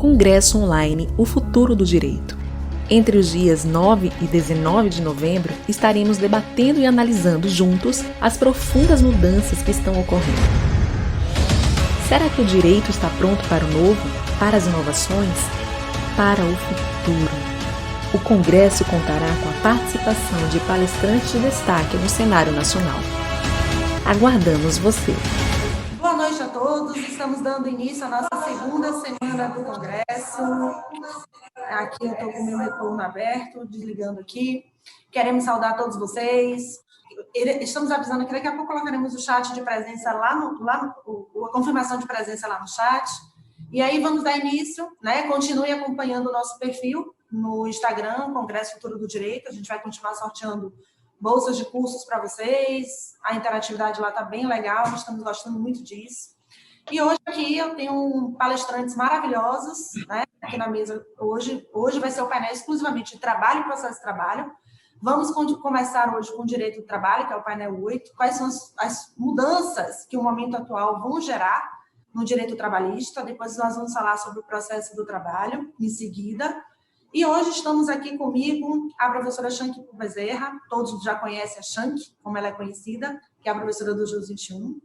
Congresso Online O Futuro do Direito. Entre os dias 9 e 19 de novembro, estaremos debatendo e analisando juntos as profundas mudanças que estão ocorrendo. Será que o direito está pronto para o novo, para as inovações, para o futuro? O Congresso contará com a participação de palestrantes de destaque no cenário nacional. Aguardamos você! Boa noite a todos, estamos dando início à nossa segunda semana do Congresso. Aqui eu estou com o meu retorno aberto, desligando aqui. Queremos saudar todos vocês. Estamos avisando que daqui a pouco colocaremos o chat de presença a confirmação de presença lá no chat. E aí vamos dar início, né? Continue acompanhando o nosso perfil no Instagram, Congresso Futuro do Direito. A gente vai continuar sorteando bolsas de cursos para vocês. A interatividade lá está bem legal, nós estamos gostando muito disso. E hoje aqui eu tenho palestrantes maravilhosos, né? Aqui na mesa hoje. Hoje vai ser o painel exclusivamente de trabalho e processo de trabalho. Vamos começar hoje com o direito do trabalho, que é o painel 8. Quais são as mudanças que o momento atual vão gerar no direito trabalhista. Depois nós vamos falar sobre o processo do trabalho, em seguida. E hoje estamos aqui comigo a professora Shanky Bezerra. Todos já conhecem a Shanky, como ela é conhecida, que é a professora do JUS 21.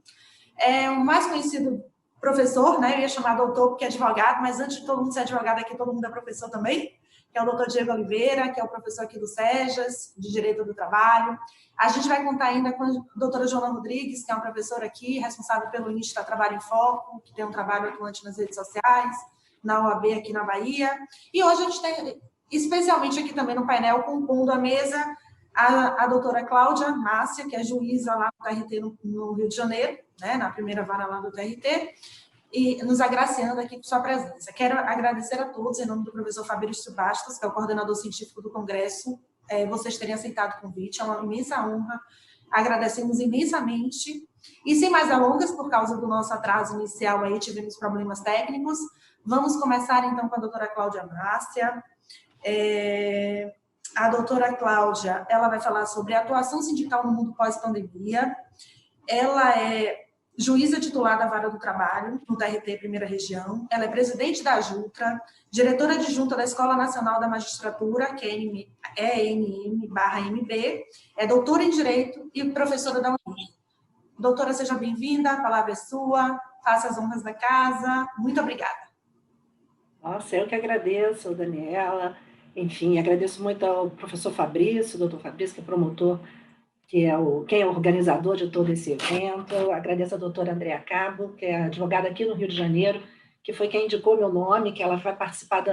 É o mais conhecido professor, né? Eu ia chamar doutor porque é advogado, mas antes de todo mundo ser advogado aqui, todo mundo é professor também, que é o doutor Diego Oliveira, que é o professor aqui do SEJAS, de Direito do Trabalho. A gente vai contar ainda com a doutora Joana Rodrigues, que é uma professora aqui, responsável pelo Insta Trabalho em Foco, que tem um trabalho atuante nas redes sociais, na OAB aqui na Bahia. E hoje a gente tem, especialmente aqui também no painel, compondo a mesa, a doutora Cláudia Márcia, que é juíza lá no TRT no Rio de Janeiro, né, na primeira vara lá do TRT, e nos agraciando aqui por sua presença. Quero agradecer a todos, em nome do professor Fabrício Bastos, que é o coordenador científico do Congresso, vocês terem aceitado o convite, é uma imensa honra, agradecemos imensamente. E sem mais delongas, por causa do nosso atraso inicial, aí tivemos problemas técnicos, vamos começar então com a doutora Cláudia Márcia. A doutora Cláudia, ela vai falar sobre a atuação sindical no mundo pós-pandemia. Ela é juíza titular da Vara do Trabalho, no TRT Primeira Região. Ela é presidente da JUTRA, diretora adjunta da Escola Nacional da Magistratura, que é ENM/MB, é doutora em Direito e professora da UNIF. Doutora, seja bem-vinda, a palavra é sua, faça as honras da casa. Muito obrigada. Nossa, eu que agradeço, Daniela. Enfim, agradeço muito ao professor Fabrício, doutor Fabrício, que é promotor, quem é o organizador de todo esse evento. Agradeço a doutora Andréa Cabo, que é advogada aqui no Rio de Janeiro, que foi quem indicou meu nome, que ela vai participar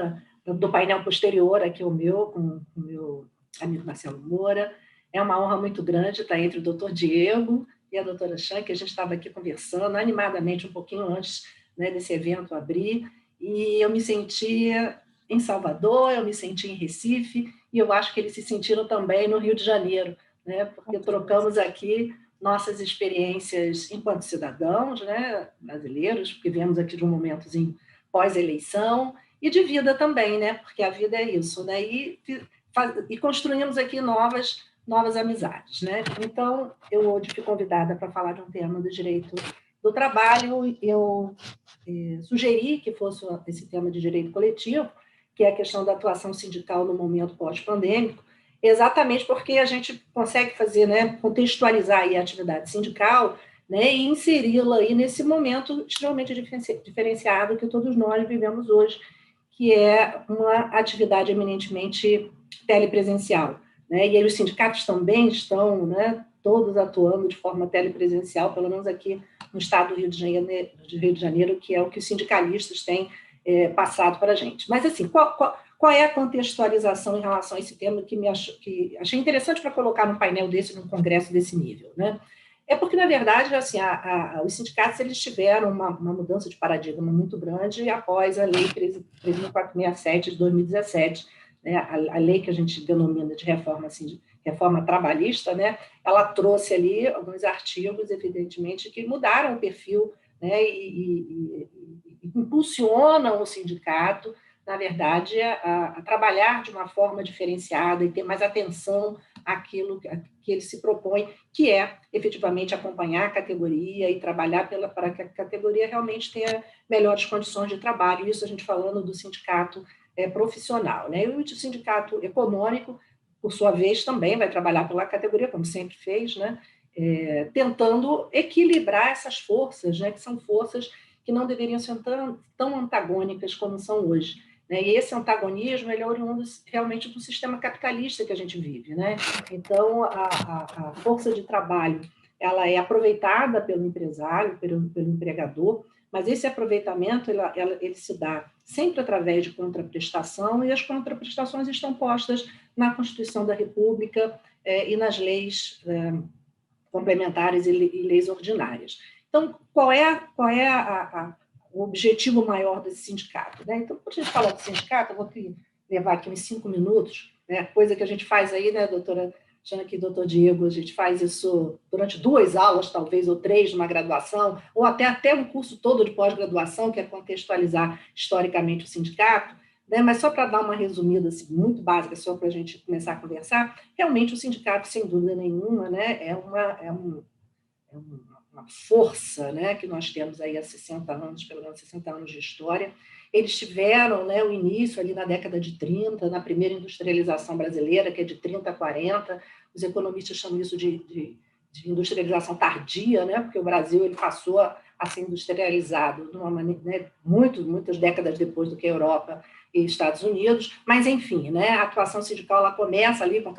do painel posterior aqui, com o meu amigo Marcelo Moura. É uma honra muito grande estar entre o doutor Diego e a doutora Chan, que a gente estava aqui conversando animadamente um pouquinho antes, né, desse evento abrir, e eu me sentia em Salvador, eu me senti em Recife, e eu acho que eles se sentiram também no Rio de Janeiro, né, porque trocamos aqui nossas experiências enquanto cidadãos, né, brasileiros, porque viemos aqui de um momentozinho pós-eleição, e de vida também, né, porque a vida é isso, né, e construímos aqui novas amizades, né. Então, eu hoje fui convidada para falar de um tema do direito do trabalho. Eu sugeri que fosse esse tema de direito coletivo, que é a questão da atuação sindical no momento pós-pandêmico, exatamente porque a gente consegue fazer, né, contextualizar aí a atividade sindical, né, e inseri-la aí nesse momento extremamente diferenciado que todos nós vivemos hoje, que é uma atividade eminentemente telepresencial, né, e aí os sindicatos também estão, né, todos atuando de forma telepresencial, pelo menos aqui no estado do Rio de Janeiro, que é o que os sindicalistas têm passado para a gente. Mas, assim, qual é a contextualização em relação a esse tema que achei interessante para colocar num painel desse, num congresso desse nível, né? É porque, na verdade, assim, os sindicatos eles tiveram uma mudança de paradigma muito grande após a Lei 13.467 de 2017, né? A lei que a gente denomina de reforma trabalhista, né? Ela trouxe ali alguns artigos, evidentemente, que mudaram o perfil, né? E impulsionam o sindicato, na verdade, a trabalhar de uma forma diferenciada e ter mais atenção aquilo que ele se propõe, que é efetivamente acompanhar a categoria e trabalhar para que a categoria realmente tenha melhores condições de trabalho. Isso a gente falando do sindicato profissional, né? E o sindicato econômico, por sua vez, também vai trabalhar pela categoria, como sempre fez, né? Tentando equilibrar essas forças, né? Que são forças que não deveriam ser tão antagônicas como são hoje. Né? E esse antagonismo ele é oriundo realmente do sistema capitalista que a gente vive. Né? Então, a força de trabalho ela é aproveitada pelo empresário, pelo empregador, mas esse aproveitamento ele se dá sempre através de contraprestação, e as contraprestações estão postas na Constituição da República e nas leis complementares e leis ordinárias. Então, qual é o objetivo maior desse sindicato? Né? Então, quando a gente fala de sindicato, eu vou levar aqui uns 5 minutos, né? Coisa que a gente faz aí, né, doutora Jana e doutor Diego, a gente faz isso durante 2 aulas, talvez, ou 3, numa graduação, ou até um curso todo de pós-graduação, que é contextualizar historicamente o sindicato, né? Mas só para dar uma resumida assim, muito básica, só para a gente começar a conversar, realmente o sindicato, sem dúvida nenhuma, né, é uma força, né, que nós temos aí há 60 anos, pelo menos 60 anos de história. Eles tiveram, né, o início ali na década de 30, na primeira industrialização brasileira, que é de 30 a 40, os economistas chamam isso de industrialização tardia, né, porque o Brasil ele passou a ser industrializado de uma maneira, né, muitas décadas depois do que a Europa e Estados Unidos, mas, enfim, né, a atuação sindical ela começa ali com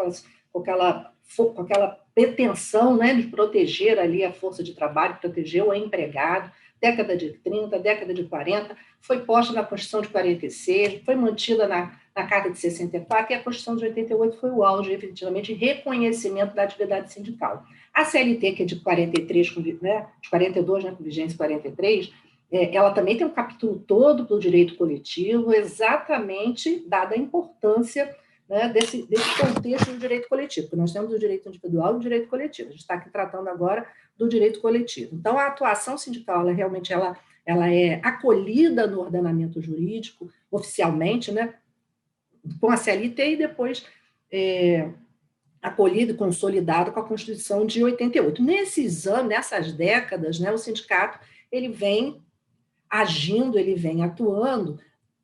aquela pretensão, né, de proteger ali a força de trabalho, proteger o empregado. Década de 30, década de 40, foi posta na Constituição de 46, foi mantida na Carta de 64, e a Constituição de 88 foi o auge, efetivamente, de reconhecimento da atividade sindical. A CLT, que é de 43, né, de 42, né, com vigência 43, ela também tem um capítulo todo para o direito coletivo, exatamente dada a importância, né, desse contexto do direito coletivo, porque nós temos o direito individual e o direito coletivo. A gente está aqui tratando agora do direito coletivo. Então, a atuação sindical, realmente ela é acolhida no ordenamento jurídico, oficialmente, né, com a CLT, e depois acolhido e consolidado com a Constituição de 88. Nesses anos, nessas décadas, né, o sindicato ele vem agindo, ele vem atuando,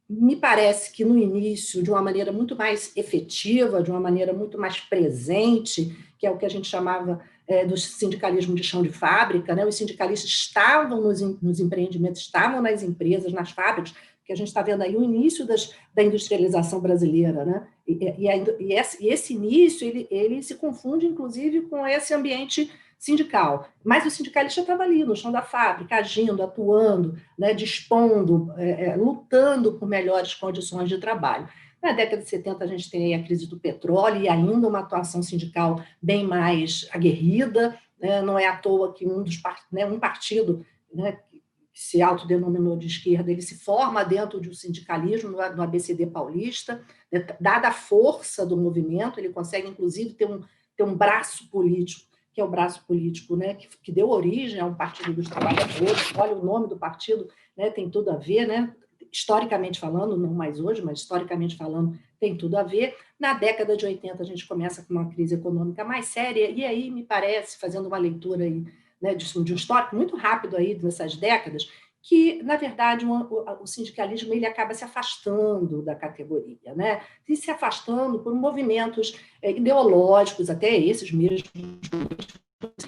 me parece que no início, de uma maneira muito mais efetiva, de uma maneira muito mais presente, que é o que a gente chamava do sindicalismo de chão de fábrica, né? Os sindicalistas estavam nos empreendimentos, estavam nas empresas, nas fábricas, que a gente está vendo aí o início da industrialização brasileira, né? E esse início, ele se confunde, inclusive, com esse ambiente sindical, mas o sindicalista estava ali no chão da fábrica, agindo, atuando, né, dispondo, lutando por melhores condições de trabalho. Na década de 70, a gente tem a crise do petróleo e ainda uma atuação sindical bem mais aguerrida, né, não é à toa que um partido, né, que se autodenominou de esquerda, ele se forma dentro do sindicalismo, no ABCD paulista, né, dada a força do movimento, ele consegue, inclusive, ter um braço político, que é o braço político, né, que deu origem a um Partido dos Trabalhadores. Olha, o nome do partido, né, tem tudo a ver, né, historicamente falando, não mais hoje, mas historicamente falando, tem tudo a ver. Na década de 80, a gente começa com uma crise econômica mais séria, e aí me parece, fazendo uma leitura aí, né, de um histórico muito rápido aí dessas décadas, que, na verdade, o sindicalismo ele acaba se afastando da categoria, né? E se afastando por movimentos ideológicos, até esses mesmos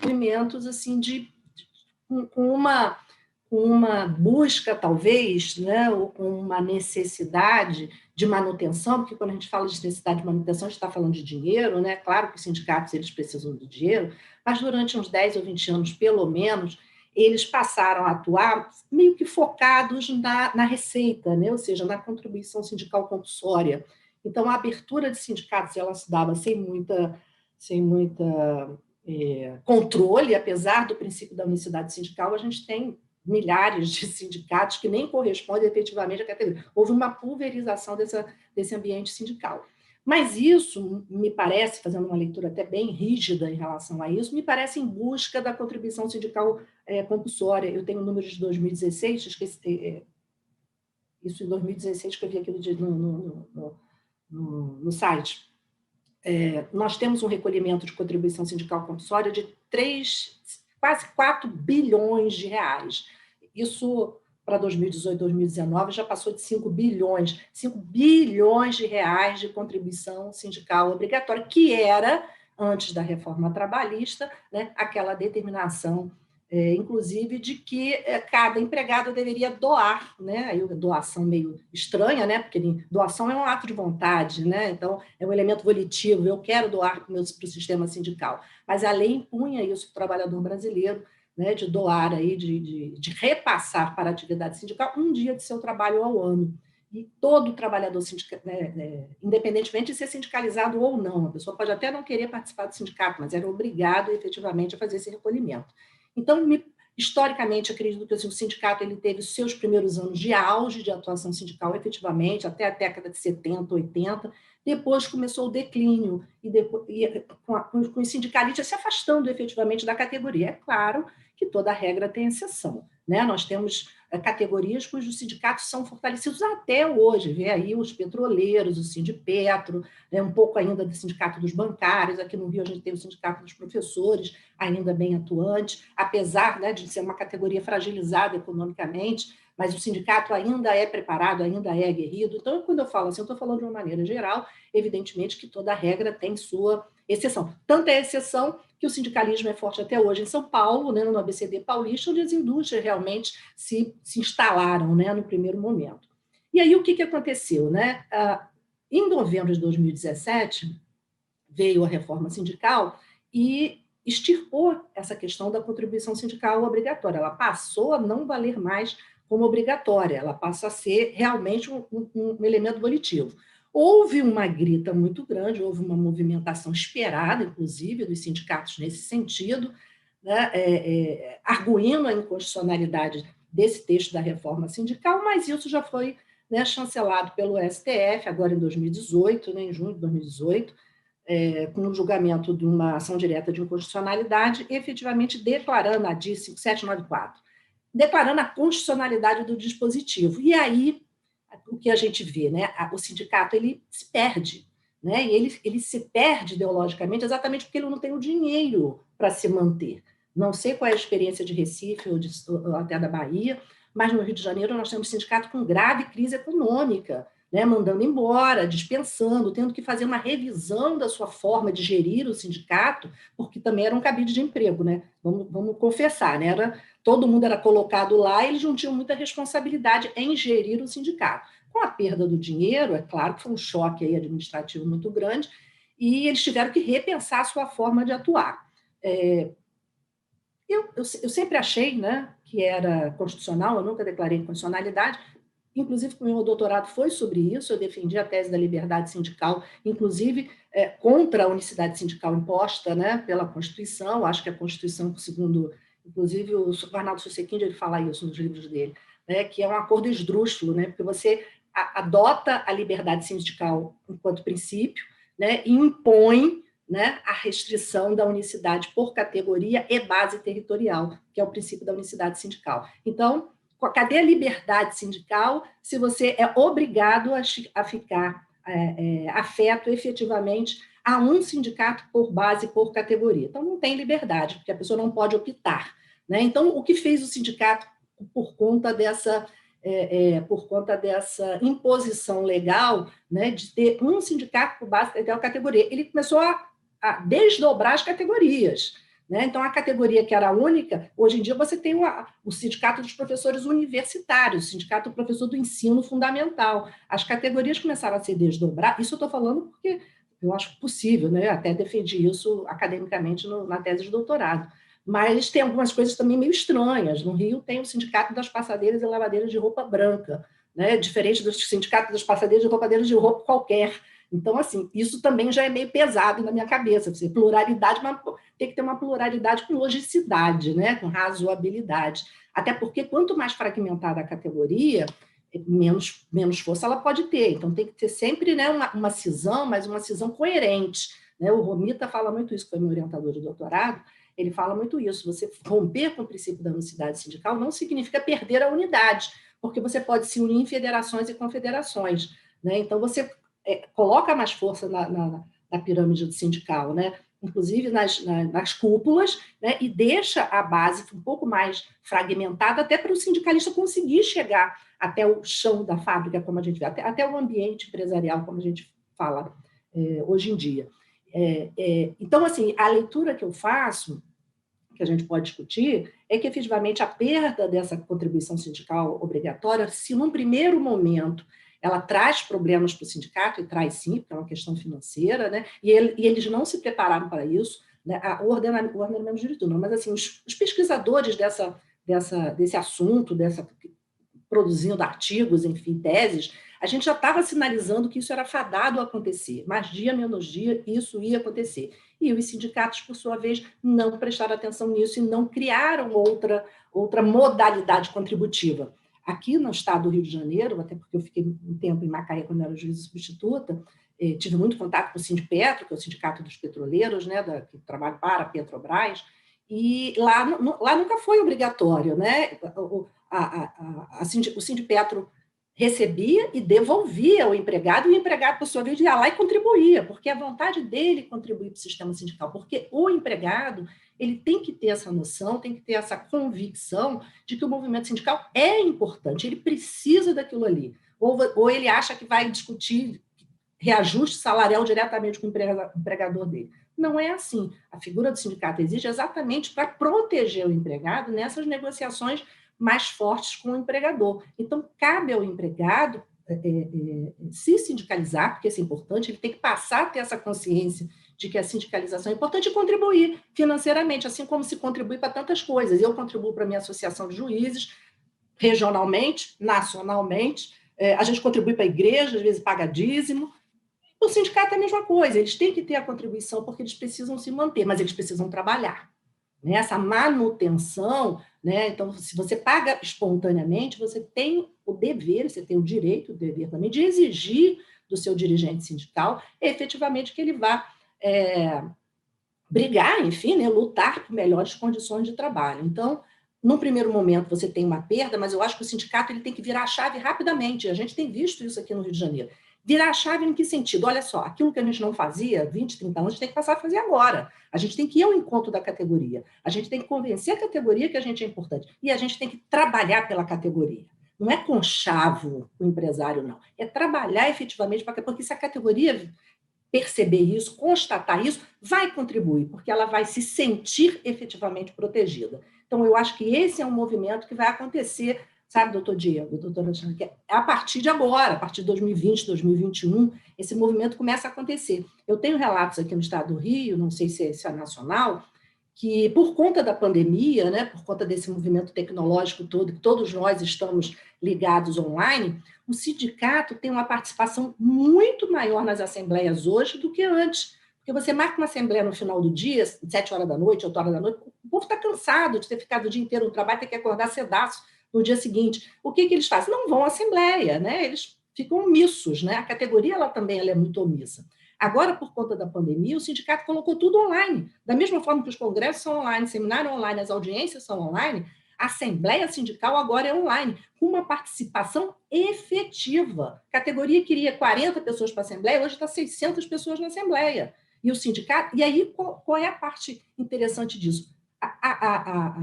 movimentos assim, com uma busca, talvez, né, ou com uma necessidade de manutenção, porque quando a gente fala de necessidade de manutenção, a gente está falando de dinheiro, né? Claro que os sindicatos eles precisam de dinheiro, mas durante uns 10 ou 20 anos, pelo menos, eles passaram a atuar meio que focados na receita, né? Ou seja, na contribuição sindical compulsória. Então, a abertura de sindicatos ela se dava sem muita controle, apesar do princípio da unicidade sindical, a gente tem milhares de sindicatos que nem correspondem efetivamente à categoria. Houve uma pulverização desse ambiente sindical. Mas isso, me parece, fazendo uma leitura até bem rígida em relação a isso, me parece em busca da contribuição sindical compulsória. Eu tenho números de 2016, esqueci, isso em 2016 que eu vi aqui no site. nós temos um recolhimento de contribuição sindical compulsória de quase 4 bilhões de reais. Isso, para 2018, 2019, já passou de 5 bilhões de reais de contribuição sindical obrigatória, que era, antes da reforma trabalhista, né, aquela determinação, inclusive, de que cada empregado deveria doar, né? Aí, doação meio estranha, né? Porque doação é um ato de vontade, né? Então, é um elemento volitivo, eu quero doar para o sistema sindical. Mas a lei impunha isso para o trabalhador brasileiro, né, de doar, aí, de repassar para a atividade sindical um dia de seu trabalho ao ano. E todo trabalhador sindical, né, independentemente de ser sindicalizado ou não, a pessoa pode até não querer participar do sindicato, mas era obrigado, efetivamente, a fazer esse recolhimento. Então, historicamente, acredito que o sindicato ele teve os seus primeiros anos de auge de atuação sindical, efetivamente, até a década de 70, 80, depois começou o declínio, com os sindicalistas se afastando efetivamente da categoria. É claro que toda regra tem exceção, né? Nós temos categorias cujos sindicatos são fortalecidos até hoje, vê aí os petroleiros, o Sindipetro, né, um pouco ainda do sindicato dos bancários, aqui no Rio a gente tem o sindicato dos professores, ainda bem atuante, apesar, né, de ser uma categoria fragilizada economicamente, mas o sindicato ainda é preparado, ainda é aguerrido. Então, quando eu falo assim, eu estou falando de uma maneira geral, evidentemente que toda regra tem sua exceção. Tanta é exceção que o sindicalismo é forte até hoje em São Paulo, né, no ABCD paulista, onde as indústrias realmente se instalaram, né, no primeiro momento. E aí, o que aconteceu? Né? Em novembro de 2017, veio a reforma sindical e extirpou essa questão da contribuição sindical obrigatória. Ela passou a não valer mais como obrigatória, ela passa a ser realmente um elemento volitivo. Houve uma grita muito grande, houve uma movimentação esperada, inclusive, dos sindicatos nesse sentido, né, arguindo a inconstitucionalidade desse texto da reforma sindical, mas isso já foi, né, chancelado pelo STF, agora em 2018, né, em junho de 2018, com o julgamento de uma ação direta de inconstitucionalidade, efetivamente declarando a DI 5794, declarando a constitucionalidade do dispositivo. E aí, o que a gente vê, né? O sindicato ele se perde, né? E ele se perde ideologicamente exatamente porque ele não tem o dinheiro para se manter. Não sei qual é a experiência de Recife ou até da Bahia, mas no Rio de Janeiro nós temos sindicato com grave crise econômica, né? Mandando embora, dispensando, tendo que fazer uma revisão da sua forma de gerir o sindicato, porque também era um cabide de emprego, né? Vamos confessar, né? Todo mundo era colocado lá e eles não tinham muita responsabilidade em gerir o sindicato. Com a perda do dinheiro, é claro que foi um choque aí administrativo muito grande, e eles tiveram que repensar a sua forma de atuar. Eu sempre achei, né, que era constitucional, eu nunca declarei constitucionalidade, inclusive o meu doutorado foi sobre isso, eu defendi a tese da liberdade sindical, inclusive contra a unicidade sindical imposta, né, pela Constituição. Acho que a Constituição, segundo, inclusive o Arnaldo Susequinde, ele fala isso nos livros dele, né, que é um acordo esdrúxulo, né, porque você adota a liberdade sindical enquanto princípio, né, e impõe, né, a restrição da unicidade por categoria e base territorial, que é o princípio da unicidade sindical. Então, cadê a liberdade sindical se você é obrigado a ficar afeto efetivamente a um sindicato por base, por categoria? Então, não tem liberdade, porque a pessoa não pode optar, né? Então, o que fez o sindicato por conta dessa imposição legal, né, de ter um sindicato por base da categoria? Ele começou a desdobrar as categorias, né? Então, a categoria que era única, hoje em dia você tem o Sindicato dos Professores Universitários, o Sindicato do Professor do Ensino Fundamental. As categorias começaram a se desdobrar. Isso eu estou falando porque eu acho possível, né? Eu até defendi isso academicamente na tese de doutorado. Mas tem algumas coisas também meio estranhas. No Rio tem o Sindicato das Passadeiras e Lavadeiras de Roupa Branca, né? Diferente do Sindicato das Passadeiras e Lavadeiras de Roupa qualquer. Então, assim, isso também já é meio pesado na minha cabeça. Pluralidade, mas tem que ter uma pluralidade com logicidade, né? Com razoabilidade. Até porque, quanto mais fragmentada a categoria, menos força ela pode ter. Então, tem que ter sempre, né, uma cisão, mas uma cisão coerente, né? O Romita fala muito isso, que foi meu orientador de doutorado, ele fala muito isso. Você romper com o princípio da unicidade sindical não significa perder a unidade, porque você pode se unir em federações e confederações, né? Então, você coloca mais força da pirâmide sindical, né? Inclusive nas cúpulas, né? E deixa a base um pouco mais fragmentada, até para o sindicalista conseguir chegar até o chão da fábrica, como a gente vê, até o ambiente empresarial, como a gente fala hoje em dia. Então, assim, a leitura que eu faço, que a gente pode discutir, é que, efetivamente, a perda dessa contribuição sindical obrigatória, se num primeiro momento ela traz problemas para o sindicato, e traz sim, porque é uma questão financeira, né? E eles não se prepararam para isso, né? O ordenamento jurídico não, mas assim, os pesquisadores desse assunto, produzindo artigos, enfim, teses, a gente já estava sinalizando que isso era fadado a acontecer, mas dia menos dia isso ia acontecer. E os sindicatos, por sua vez, não prestaram atenção nisso e não criaram outra modalidade contributiva. Aqui no estado do Rio de Janeiro, até porque eu fiquei um tempo em Macaé quando eu era juíza substituta, tive muito contato com o Sindipetro, que é o Sindicato dos Petroleiros, né, que trabalha para a Petrobras, e lá nunca foi obrigatório, né? O Sindipetro recebia e devolvia o empregado, e o empregado, por sua vez, ia lá e contribuía, porque a vontade dele contribuir para o sistema sindical, porque o empregado ele tem que ter essa noção, tem que ter essa convicção de que o movimento sindical é importante, ele precisa daquilo ali, ou ele acha que vai discutir reajuste salarial diretamente com o empregador dele. Não é assim. A figura do sindicato existe exatamente para proteger o empregado nessas negociações mais fortes com o empregador. Então, cabe ao empregado se sindicalizar, porque isso é importante, ele tem que passar a ter essa consciência de que a sindicalização é importante e contribuir financeiramente, assim como se contribui para tantas coisas. Eu contribuo para a minha associação de juízes, regionalmente, nacionalmente, a gente contribui para a igreja, às vezes paga dízimo. O sindicato é a mesma coisa, eles têm que ter a contribuição porque eles precisam se manter, mas eles precisam trabalhar. Né? Essa manutenção, né? Então, se você paga espontaneamente, você tem o dever, você tem o direito, o dever também, de exigir do seu dirigente sindical, efetivamente, que ele vá brigar, enfim, né? Lutar por melhores condições de trabalho. Então, num primeiro momento, você tem uma perda, mas eu acho que o sindicato ele tem que virar a chave rapidamente. A gente tem visto isso aqui no Rio de Janeiro. Virar a chave em que sentido? Olha só, aquilo que a gente não fazia 20, 30 anos, a gente tem que passar a fazer agora. A gente tem que ir ao encontro da categoria. A gente tem que convencer a categoria que a gente é importante. E a gente tem que trabalhar pela categoria. Não é conchavo o empresário, não. É trabalhar efetivamente, porque se a categoria perceber isso, constatar isso, vai contribuir, porque ela vai se sentir efetivamente protegida. Então, eu acho que esse é um movimento que vai acontecer, sabe, doutor Diego, doutora Alexandre, que a partir de agora, a partir de 2020, 2021, esse movimento começa a acontecer. Eu tenho relatos aqui no estado do Rio, não sei se é nacional, que por conta da pandemia, né, por conta desse movimento tecnológico todo, que todos nós estamos ligados online, o sindicato tem uma participação muito maior nas assembleias hoje do que antes. Porque você marca uma assembleia no final do dia, 7 horas da noite, 8 horas da noite, o povo está cansado de ter ficado o dia inteiro no trabalho, ter que acordar cedaço no dia seguinte. O que eles fazem? Não vão à assembleia, né? Eles ficam omissos, né? A categoria ela também ela é muito omissa. Agora, por conta da pandemia, o sindicato colocou tudo online. Da mesma forma que os congressos são online, seminário online, as audiências são online, a Assembleia Sindical agora é online, com uma participação efetiva. A categoria queria 40 pessoas para a Assembleia, hoje está 600 pessoas na Assembleia. E o sindicato... E aí, qual é a parte interessante disso?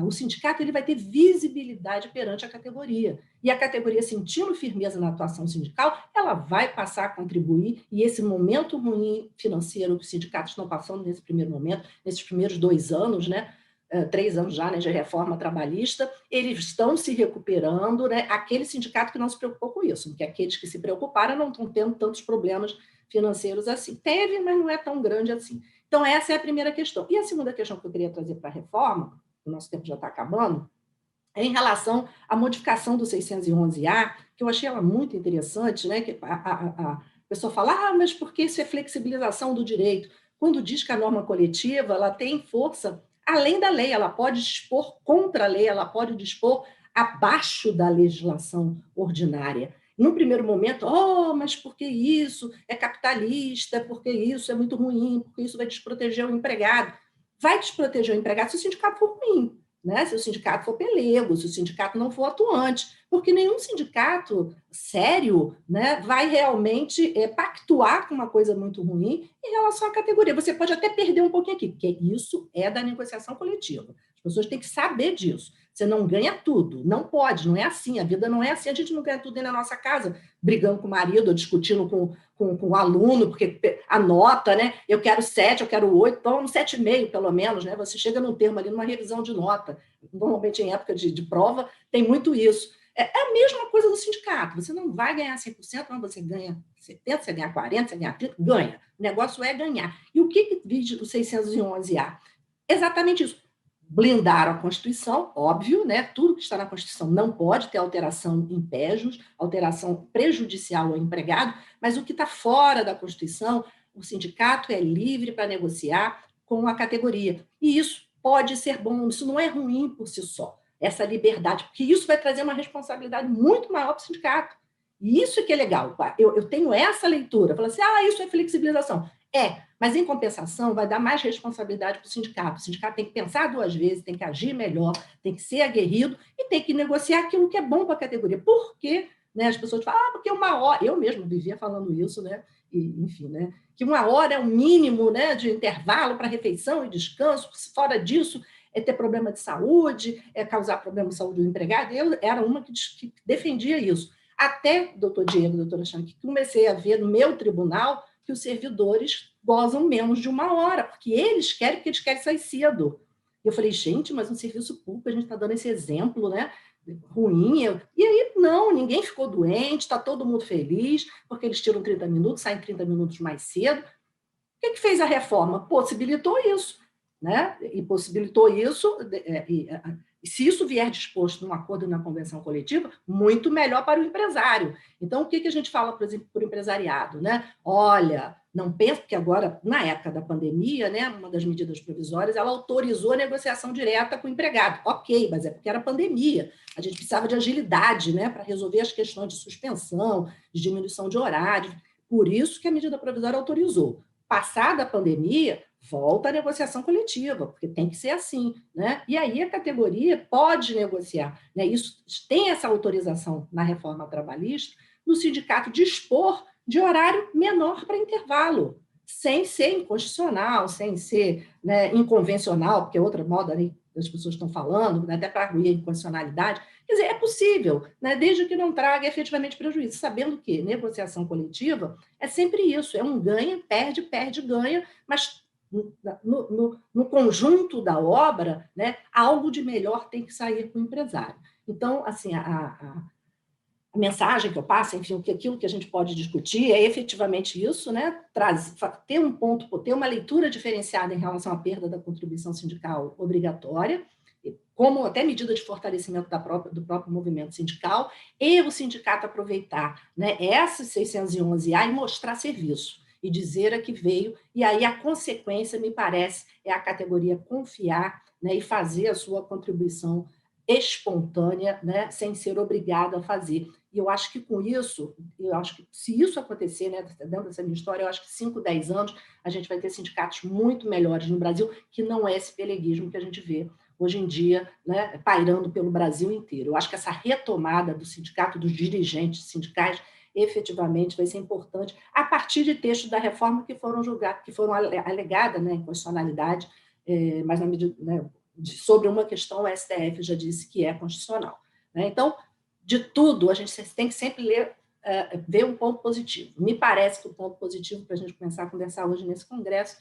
O sindicato ele vai ter visibilidade perante a categoria. E a categoria, sentindo firmeza na atuação sindical, ela vai passar a contribuir, e esse momento ruim financeiro que os sindicatos estão passando nesse primeiro momento, nesses primeiros 2 anos, né, 3 anos já, né, de reforma trabalhista, eles estão se recuperando, né, aquele sindicato que não se preocupou com isso, porque aqueles que se preocuparam não estão tendo tantos problemas financeiros assim. Teve, mas não é tão grande assim. Então, essa é a primeira questão. E a segunda questão que eu queria trazer para a reforma, o nosso tempo já está acabando, é em relação à modificação do 611-A, que eu achei ela muito interessante, né? Que a pessoa fala, mas por que isso é flexibilização do direito? Quando diz que a norma coletiva ela tem força além da lei, ela pode dispor contra a lei, ela pode dispor abaixo da legislação ordinária. No primeiro momento, mas por que isso é capitalista, porque isso é muito ruim, porque isso vai desproteger o empregado. Vai desproteger o empregado se o sindicato for ruim. né? Se o sindicato for pelego, se o sindicato não for atuante, porque nenhum sindicato sério, né, vai realmente pactuar com uma coisa muito ruim em relação à categoria. Você pode até perder um pouquinho aqui, porque isso é da negociação coletiva. As pessoas têm que saber disso. Você não ganha tudo, não pode, não é assim, a vida não é assim, a gente não ganha tudo dentro da nossa casa, brigando com o marido, ou discutindo com o aluno, porque a nota, né? Eu quero 7, eu quero 8, então 7,5 pelo menos, né? Você chega num termo ali, numa revisão de nota, normalmente em época de prova, tem muito isso. É a mesma coisa do sindicato, você não vai ganhar 100%, mas você ganha 70%, você ganha 40%, você ganha 30%, ganha. O negócio é ganhar. E o que diz o 611-A? Exatamente isso. Blindaram a Constituição, óbvio, né? Tudo que está na Constituição não pode ter alteração em péjus, alteração prejudicial ao empregado, mas o que está fora da Constituição, o sindicato é livre para negociar com a categoria. E isso pode ser bom, isso não é ruim por si só, essa liberdade, porque isso vai trazer uma responsabilidade muito maior para o sindicato. E isso é que é legal. Eu tenho essa leitura, falo assim, isso é flexibilização. Mas, em compensação, vai dar mais responsabilidade para o sindicato. O sindicato tem que pensar 2 vezes, tem que agir melhor, tem que ser aguerrido e tem que negociar aquilo que é bom para a categoria. Por quê? Né? As pessoas falam, porque 1 hora... Eu mesmo vivia falando isso, né? E, enfim, né? Que 1 hora é o mínimo, né, de intervalo para refeição e descanso. Fora disso, é ter problema de saúde, é causar problema de saúde do empregado. Eu era uma que defendia isso. Até, doutor Diego, doutora Chan, que comecei a ver no meu tribunal que os servidores gozam menos de 1 hora, porque eles querem sair cedo. Eu falei, gente, mas no serviço público a gente está dando esse exemplo, né? Ruim. E aí, não, ninguém ficou doente, está todo mundo feliz, porque eles tiram 30 minutos, saem 30 minutos mais cedo. O que fez a reforma? Possibilitou isso, né? E possibilitou isso, e se isso vier disposto num acordo e na convenção coletiva, muito melhor para o empresário. Então, o que a gente fala, por exemplo, para o empresariado? Né? Olha, não pensa que agora, na época da pandemia, né, uma das medidas provisórias, ela autorizou a negociação direta com o empregado. Ok, mas é porque era pandemia. A gente precisava de agilidade, né, para resolver as questões de suspensão, de diminuição de horário. Por isso que a medida provisória autorizou. Passada a pandemia, volta a negociação coletiva, porque tem que ser assim, né? E aí a categoria pode negociar, né? Isso tem essa autorização na reforma trabalhista, no sindicato dispor de horário menor para intervalo, sem ser inconstitucional, sem ser, né, inconvencional, porque é outra moda, né, que as pessoas estão falando, né, até para arguir a inconstitucionalidade. Quer dizer, é possível, né, desde que não traga efetivamente prejuízo, sabendo que negociação coletiva é sempre isso, é um ganha, perde, perde, ganha, mas no conjunto da obra, né, algo de melhor tem que sair para o empresário. Então, assim, a mensagem que eu passo, enfim, aquilo que a gente pode discutir é efetivamente isso, né, ter uma leitura diferenciada em relação à perda da contribuição sindical obrigatória, como até medida de fortalecimento do próprio movimento sindical, e o sindicato aproveitar, né, essas 611-A e mostrar serviço, e dizer a que veio, e aí a consequência, me parece, é a categoria confiar, né, e fazer a sua contribuição espontânea, né, sem ser obrigado a fazer. E eu acho que com isso, eu acho que se isso acontecer, né, dentro dessa minha história, eu acho que 5, 10 anos a gente vai ter sindicatos muito melhores no Brasil, que não é esse peleguismo que a gente vê hoje em dia, né, pairando pelo Brasil inteiro. Eu acho que essa retomada do sindicato, dos dirigentes sindicais, efetivamente vai ser importante a partir de textos da reforma que foram julgados, que foram alegadas, né, em constitucionalidade, mas na medida, né, sobre uma questão o STF já disse que é constitucional. Né? Então, de tudo, a gente tem que sempre ver um ponto positivo. Me parece que o ponto positivo para a gente começar a conversar hoje nesse congresso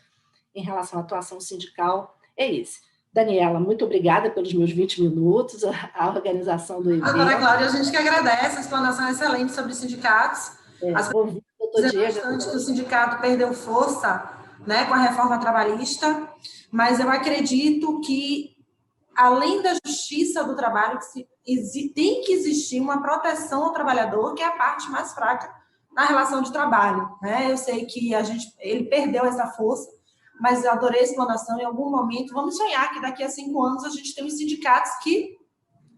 em relação à atuação sindical é esse. Daniela, muito obrigada pelos meus 20 minutos, a organização do evento. Doutora Cláudia, a gente que agradece a explanação excelente sobre os sindicatos. Bastante que o sindicato perdeu força, né, com a reforma trabalhista, mas eu acredito que, além da justiça do trabalho, tem que existir uma proteção ao trabalhador, que é a parte mais fraca na relação de trabalho. Né? Eu sei que ele perdeu essa força, mas eu adorei a explanação. Em algum momento, vamos sonhar que daqui a 5 anos a gente tem os sindicatos que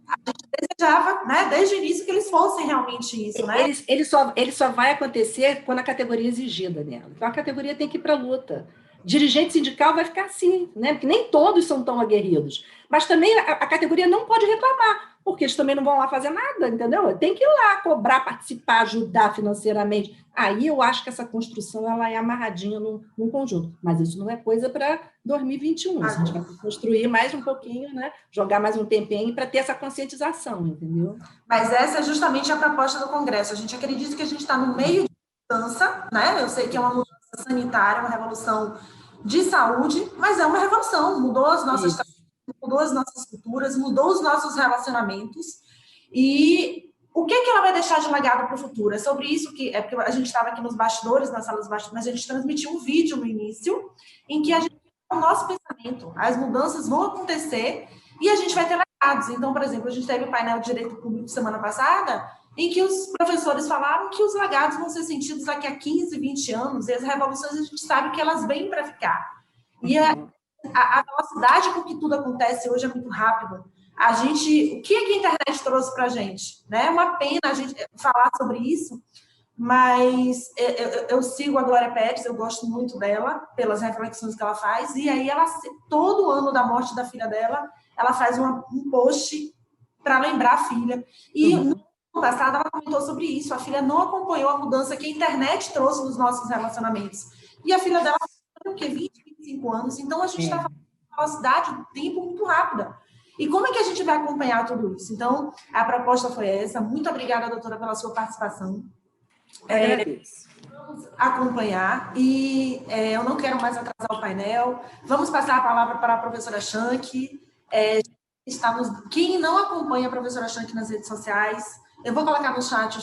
a gente desejava, né, desde o início, que eles fossem realmente isso. Né? Ele só vai acontecer quando a categoria exigir, Daniela. Então, a categoria tem que ir para a luta. dirigente sindical vai ficar assim, né? Porque nem todos são tão aguerridos. Mas também a categoria não pode reclamar, porque eles também não vão lá fazer nada, entendeu? Tem que ir lá cobrar, participar, ajudar financeiramente. Aí eu acho que essa construção ela é amarradinha num conjunto. Mas isso não é coisa para 2021. A gente vai construir mais um pouquinho, né? Jogar mais um tempinho para ter essa conscientização, entendeu? Mas essa é justamente a proposta do Congresso. A gente acredita que a gente está no meio de mudança, né? Eu sei que é uma mudança sanitária, uma revolução de saúde, mas é uma revolução. Mudou as nossas mudou as nossas culturas, mudou os nossos relacionamentos. E o que ela vai deixar de legado para o futuro? É sobre isso que... É porque a gente estava aqui nos bastidores, nas salas bastidores, mas a gente transmitiu um vídeo no início em que a gente... O nosso pensamento, as mudanças vão acontecer e a gente vai ter legados. Então, por exemplo, a gente teve o painel de Direito Público semana passada, em que os professores falaram que os legados vão ser sentidos daqui a 15, 20 anos, e as revoluções a gente sabe que elas vêm para ficar. E a velocidade com que tudo acontece hoje é muito rápido. O que a internet trouxe para a gente? Né? É uma pena a gente falar sobre isso, mas eu sigo a Glória Pérez, eu gosto muito dela, pelas reflexões que ela faz, e aí todo ano da morte da filha dela, ela faz um post para lembrar a filha. E no ano passado ela comentou sobre isso, a filha não acompanhou a mudança que a internet trouxe nos nossos relacionamentos. E a filha dela tem o quê? 20, 25 anos, então a gente está falando de uma velocidade do tempo muito rápida. E como é que a gente vai acompanhar tudo isso? Então, a proposta foi essa. Muito obrigada, doutora, pela sua participação. Vamos acompanhar e eu não quero mais atrasar o painel. Vamos passar a palavra para a professora Shank. Quem não acompanha a professora Shank nas redes sociais, eu vou colocar no chat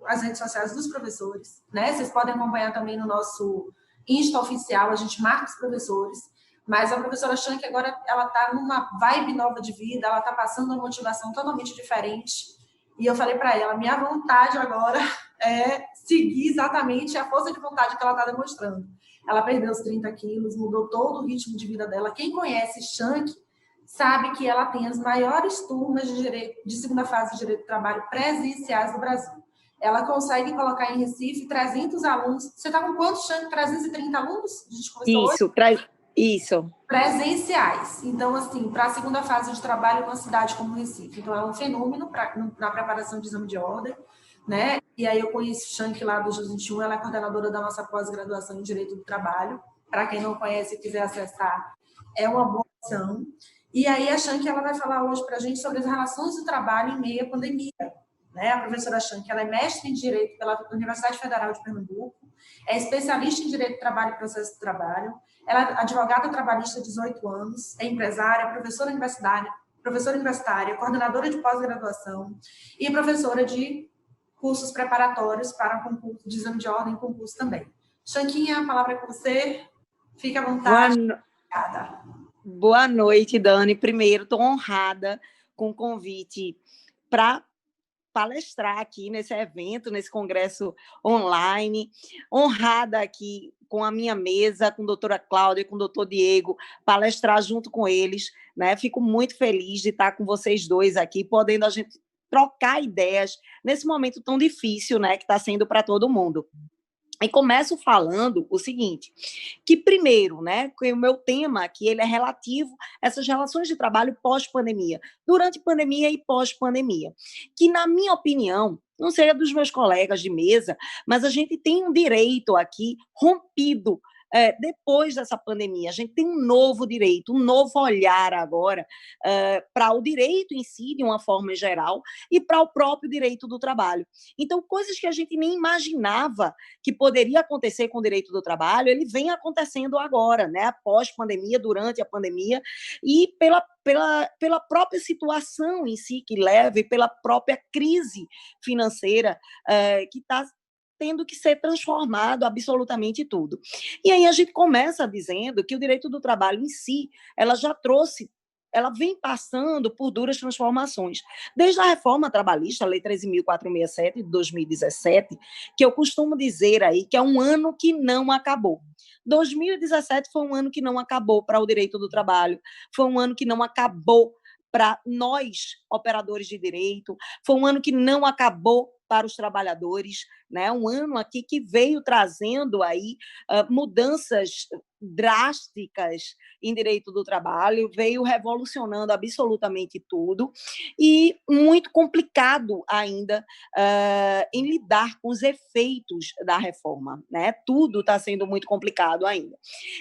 as redes sociais dos professores, né? Vocês podem acompanhar também no nosso Insta oficial, a gente marca os professores. Mas a professora Shank agora ela está numa vibe nova de vida, ela está passando uma motivação totalmente diferente. E eu falei para ela, minha vontade agora é seguir exatamente a força de vontade que ela está demonstrando. Ela perdeu os 30 quilos, mudou todo o ritmo de vida dela. Quem conhece Shank sabe que ela tem as maiores turmas de segunda fase de Direito do Trabalho presenciais do Brasil. Ela consegue colocar em Recife 300 alunos. Você está com quantos, Shank? 330 alunos? A gente começou Isso. Presenciais. Então, assim, para a segunda fase de trabalho numa cidade como Recife. Então, é um fenômeno na preparação de exame de ordem, né? E aí eu conheço Shank lá do JUS 21, ela é coordenadora da nossa pós-graduação em Direito do Trabalho. Para quem não conhece e quiser acessar, é uma boa opção. E aí a Shank ela vai falar hoje para a gente sobre as relações do trabalho em meio à pandemia. Né? A professora Shank ela é mestre em Direito pela Universidade Federal de Pernambuco, é especialista em Direito do Trabalho e Processo do Trabalho, ela é advogada trabalhista há 18 anos, é empresária, professora universitária, coordenadora de pós-graduação e professora de cursos preparatórios para concurso de exame de ordem e concurso também. Shankinha, a palavra é com você. Fique à vontade. Obrigada. Boa noite, Dani. Primeiro, estou honrada com o convite para palestrar aqui nesse evento, nesse congresso online, honrada aqui com a minha mesa, com a doutora Cláudia, com o doutor Diego, palestrar junto com eles, né? Fico muito feliz de estar com vocês dois aqui, podendo a gente trocar ideias nesse momento tão difícil, né, que está sendo para todo mundo. E começo falando o seguinte, que primeiro, né, o meu tema aqui ele é relativo a essas relações de trabalho pós-pandemia, durante pandemia e pós-pandemia, que na minha opinião, não sei a dos meus colegas de mesa, mas a gente tem um direito aqui rompido depois dessa pandemia. A gente tem um novo direito, um novo olhar agora para o direito em si, de uma forma geral, e para o próprio direito do trabalho. Então, coisas que a gente nem imaginava que poderia acontecer com o direito do trabalho, ele vem acontecendo agora, né? Após pandemia, durante a pandemia, e pela própria situação em si que leva, e pela própria crise financeira que está tendo que ser transformado absolutamente tudo. E aí a gente começa dizendo que o direito do trabalho em si, ela vem passando por duras transformações. Desde a reforma trabalhista, a Lei 13.467, de 2017, que eu costumo dizer aí que é um ano que não acabou. 2017 foi um ano que não acabou para o direito do trabalho, foi um ano que não acabou para nós, operadores de direito, foi um ano que não acabou para os trabalhadores, né? Um ano aqui que veio trazendo aí mudanças drásticas em direito do trabalho, veio revolucionando absolutamente tudo e muito complicado ainda em lidar com os efeitos da reforma, né? Tudo está sendo muito complicado ainda.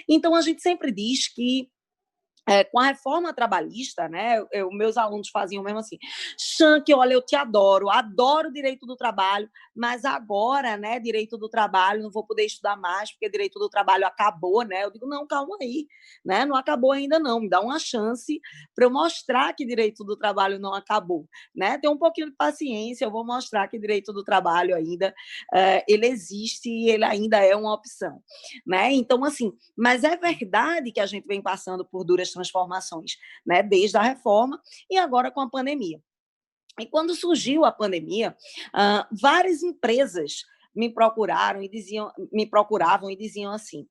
Então, a gente sempre diz que com a reforma trabalhista, né, meus alunos faziam mesmo assim, Shank, olha, eu te adoro o direito do trabalho, mas agora, né, direito do trabalho, não vou poder estudar mais, porque direito do trabalho acabou, né? Eu digo, não, calma aí, né? Não acabou ainda não, me dá uma chance para eu mostrar que direito do trabalho não acabou, né? Tem um pouquinho de paciência, eu vou mostrar que direito do trabalho ainda ele existe e ele ainda é uma opção, né? Então, assim, mas é verdade que a gente vem passando por duras transformações, né? Desde a reforma e agora com a pandemia. E quando surgiu a pandemia, várias empresas me procuravam e diziam assim,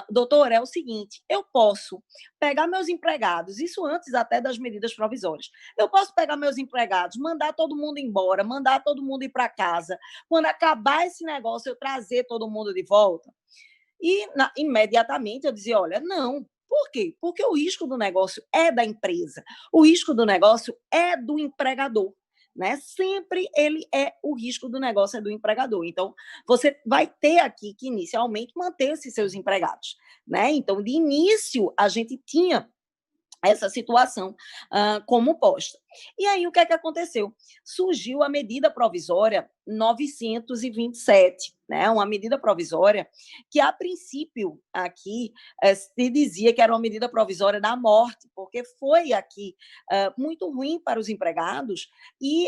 doutor, é o seguinte, eu posso pegar meus empregados, isso antes até das medidas provisórias, eu posso pegar meus empregados, mandar todo mundo embora, mandar todo mundo ir para casa, quando acabar esse negócio, eu trazer todo mundo de volta? E imediatamente eu dizia, olha, não. Por quê? Porque o risco do negócio é da empresa, o risco do negócio é do empregador. Né? Sempre o risco do negócio é do empregador. Então, você vai ter aqui que, inicialmente, manter esses seus empregados. Né? Então, de início, a gente tinha essa situação como posta. E aí, o que é que aconteceu? Surgiu a medida provisória 927, né? Uma medida provisória que, a princípio, aqui se dizia que era uma medida provisória da morte, porque foi aqui muito ruim para os empregados e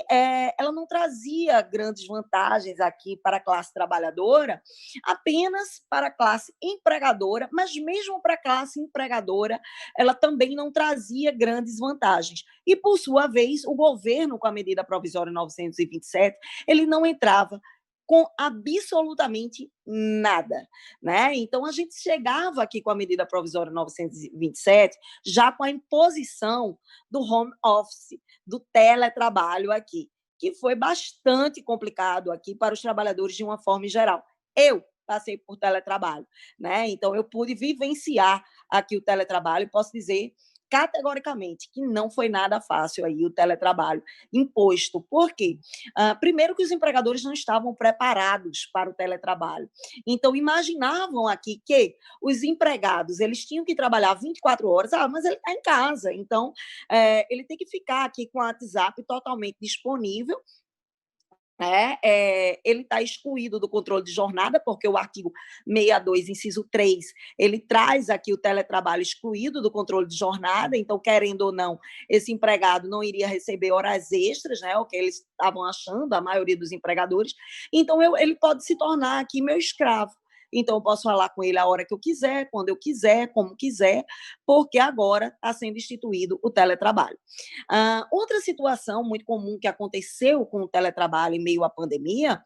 ela não trazia grandes vantagens aqui para a classe trabalhadora, apenas para a classe empregadora, mas mesmo para a classe empregadora, ela também não trazia grandes vantagens. E, por sua vez, o governo, com a medida provisória 927, ele não entrava com absolutamente nada, né? Então, a gente chegava aqui com a medida provisória 927, já com a imposição do home office, do teletrabalho aqui, que foi bastante complicado aqui para os trabalhadores de uma forma geral. Eu passei por teletrabalho, né? Então, eu pude vivenciar aqui o teletrabalho e posso dizer categoricamente que não foi nada fácil aí o teletrabalho imposto. Por quê? Primeiro que os empregadores não estavam preparados para o teletrabalho. Então, imaginavam aqui que os empregados eles tinham que trabalhar 24 horas, mas ele está em casa, então ele tem que ficar aqui com o WhatsApp totalmente disponível. Ele está excluído do controle de jornada, porque o artigo 62, inciso 3, ele traz aqui o teletrabalho excluído do controle de jornada, então, querendo ou não, esse empregado não iria receber horas extras, né, o que eles estavam achando, a maioria dos empregadores, então ele pode se tornar aqui meu escravo. Então, eu posso falar com ele a hora que eu quiser, quando eu quiser, como quiser, porque agora está sendo instituído o teletrabalho. Outra situação muito comum que aconteceu com o teletrabalho em meio à pandemia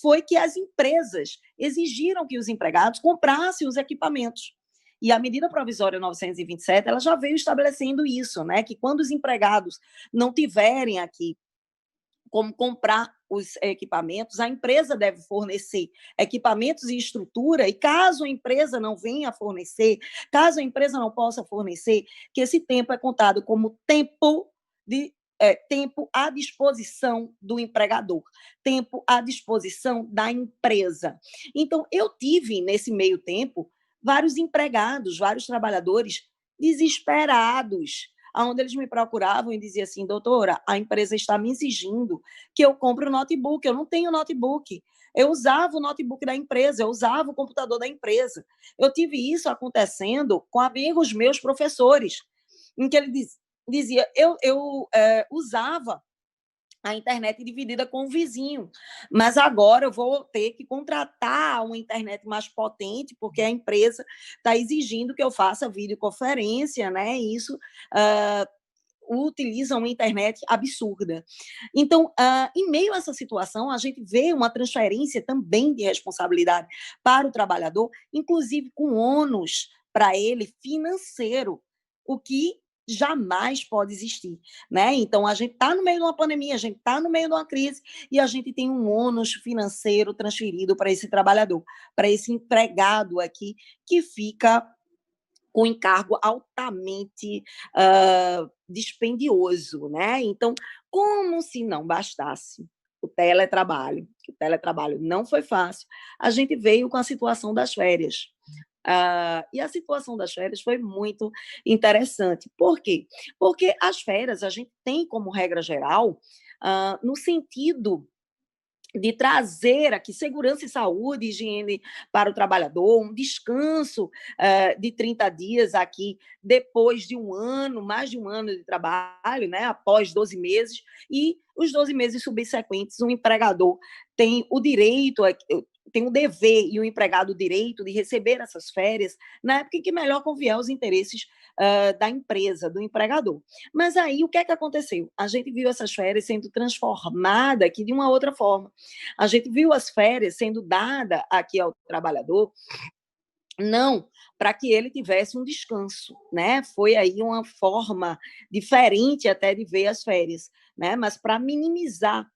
foi que as empresas exigiram que os empregados comprassem os equipamentos. E a medida provisória 927, ela já veio estabelecendo isso, né? Que quando os empregados não tiverem aqui como comprar os equipamentos, a empresa deve fornecer equipamentos e estrutura, e caso a empresa não venha fornecer, caso a empresa não possa fornecer, que esse tempo é contado como tempo à disposição do empregador, tempo à disposição da empresa. Então, eu tive, nesse meio tempo, vários empregados, vários trabalhadores desesperados, onde eles me procuravam e diziam assim, doutora, a empresa está me exigindo que eu compre um notebook, eu não tenho notebook. Eu usava o notebook da empresa, eu usava o computador da empresa. Eu tive isso acontecendo com amigos meus professores, em que ele dizia, eu usava a internet dividida com o vizinho, mas agora eu vou ter que contratar uma internet mais potente, porque a empresa está exigindo que eu faça videoconferência, né? E isso utiliza uma internet absurda. Então, em meio a essa situação, a gente vê uma transferência também de responsabilidade para o trabalhador, inclusive com ônus para ele financeiro, o que jamais pode existir, né? Então, a gente está no meio de uma pandemia, a gente está no meio de uma crise e a gente tem um ônus financeiro transferido para esse trabalhador, para esse empregado aqui que fica com encargo altamente dispendioso, né? Então, como se não bastasse o teletrabalho, que o teletrabalho não foi fácil, a gente veio com a situação das férias. E a situação das férias foi muito interessante. Por quê? Porque as férias a gente tem como regra geral, no sentido de trazer aqui segurança e saúde, higiene para o trabalhador, um descanso de 30 dias aqui depois de um ano, mais de um ano de trabalho, né, após 12 meses, e os 12 meses subsequentes, o empregador tem o direito, tem o dever e o empregado o direito de receber essas férias na época em que melhor convier os interesses da empresa, do empregador. Mas aí, o que é que aconteceu? A gente viu essas férias sendo transformadas aqui de uma outra forma. A gente viu as férias sendo dadas aqui ao trabalhador não para que ele tivesse um descanso, né? Foi aí uma forma diferente até de ver as férias, né? Mas para minimizar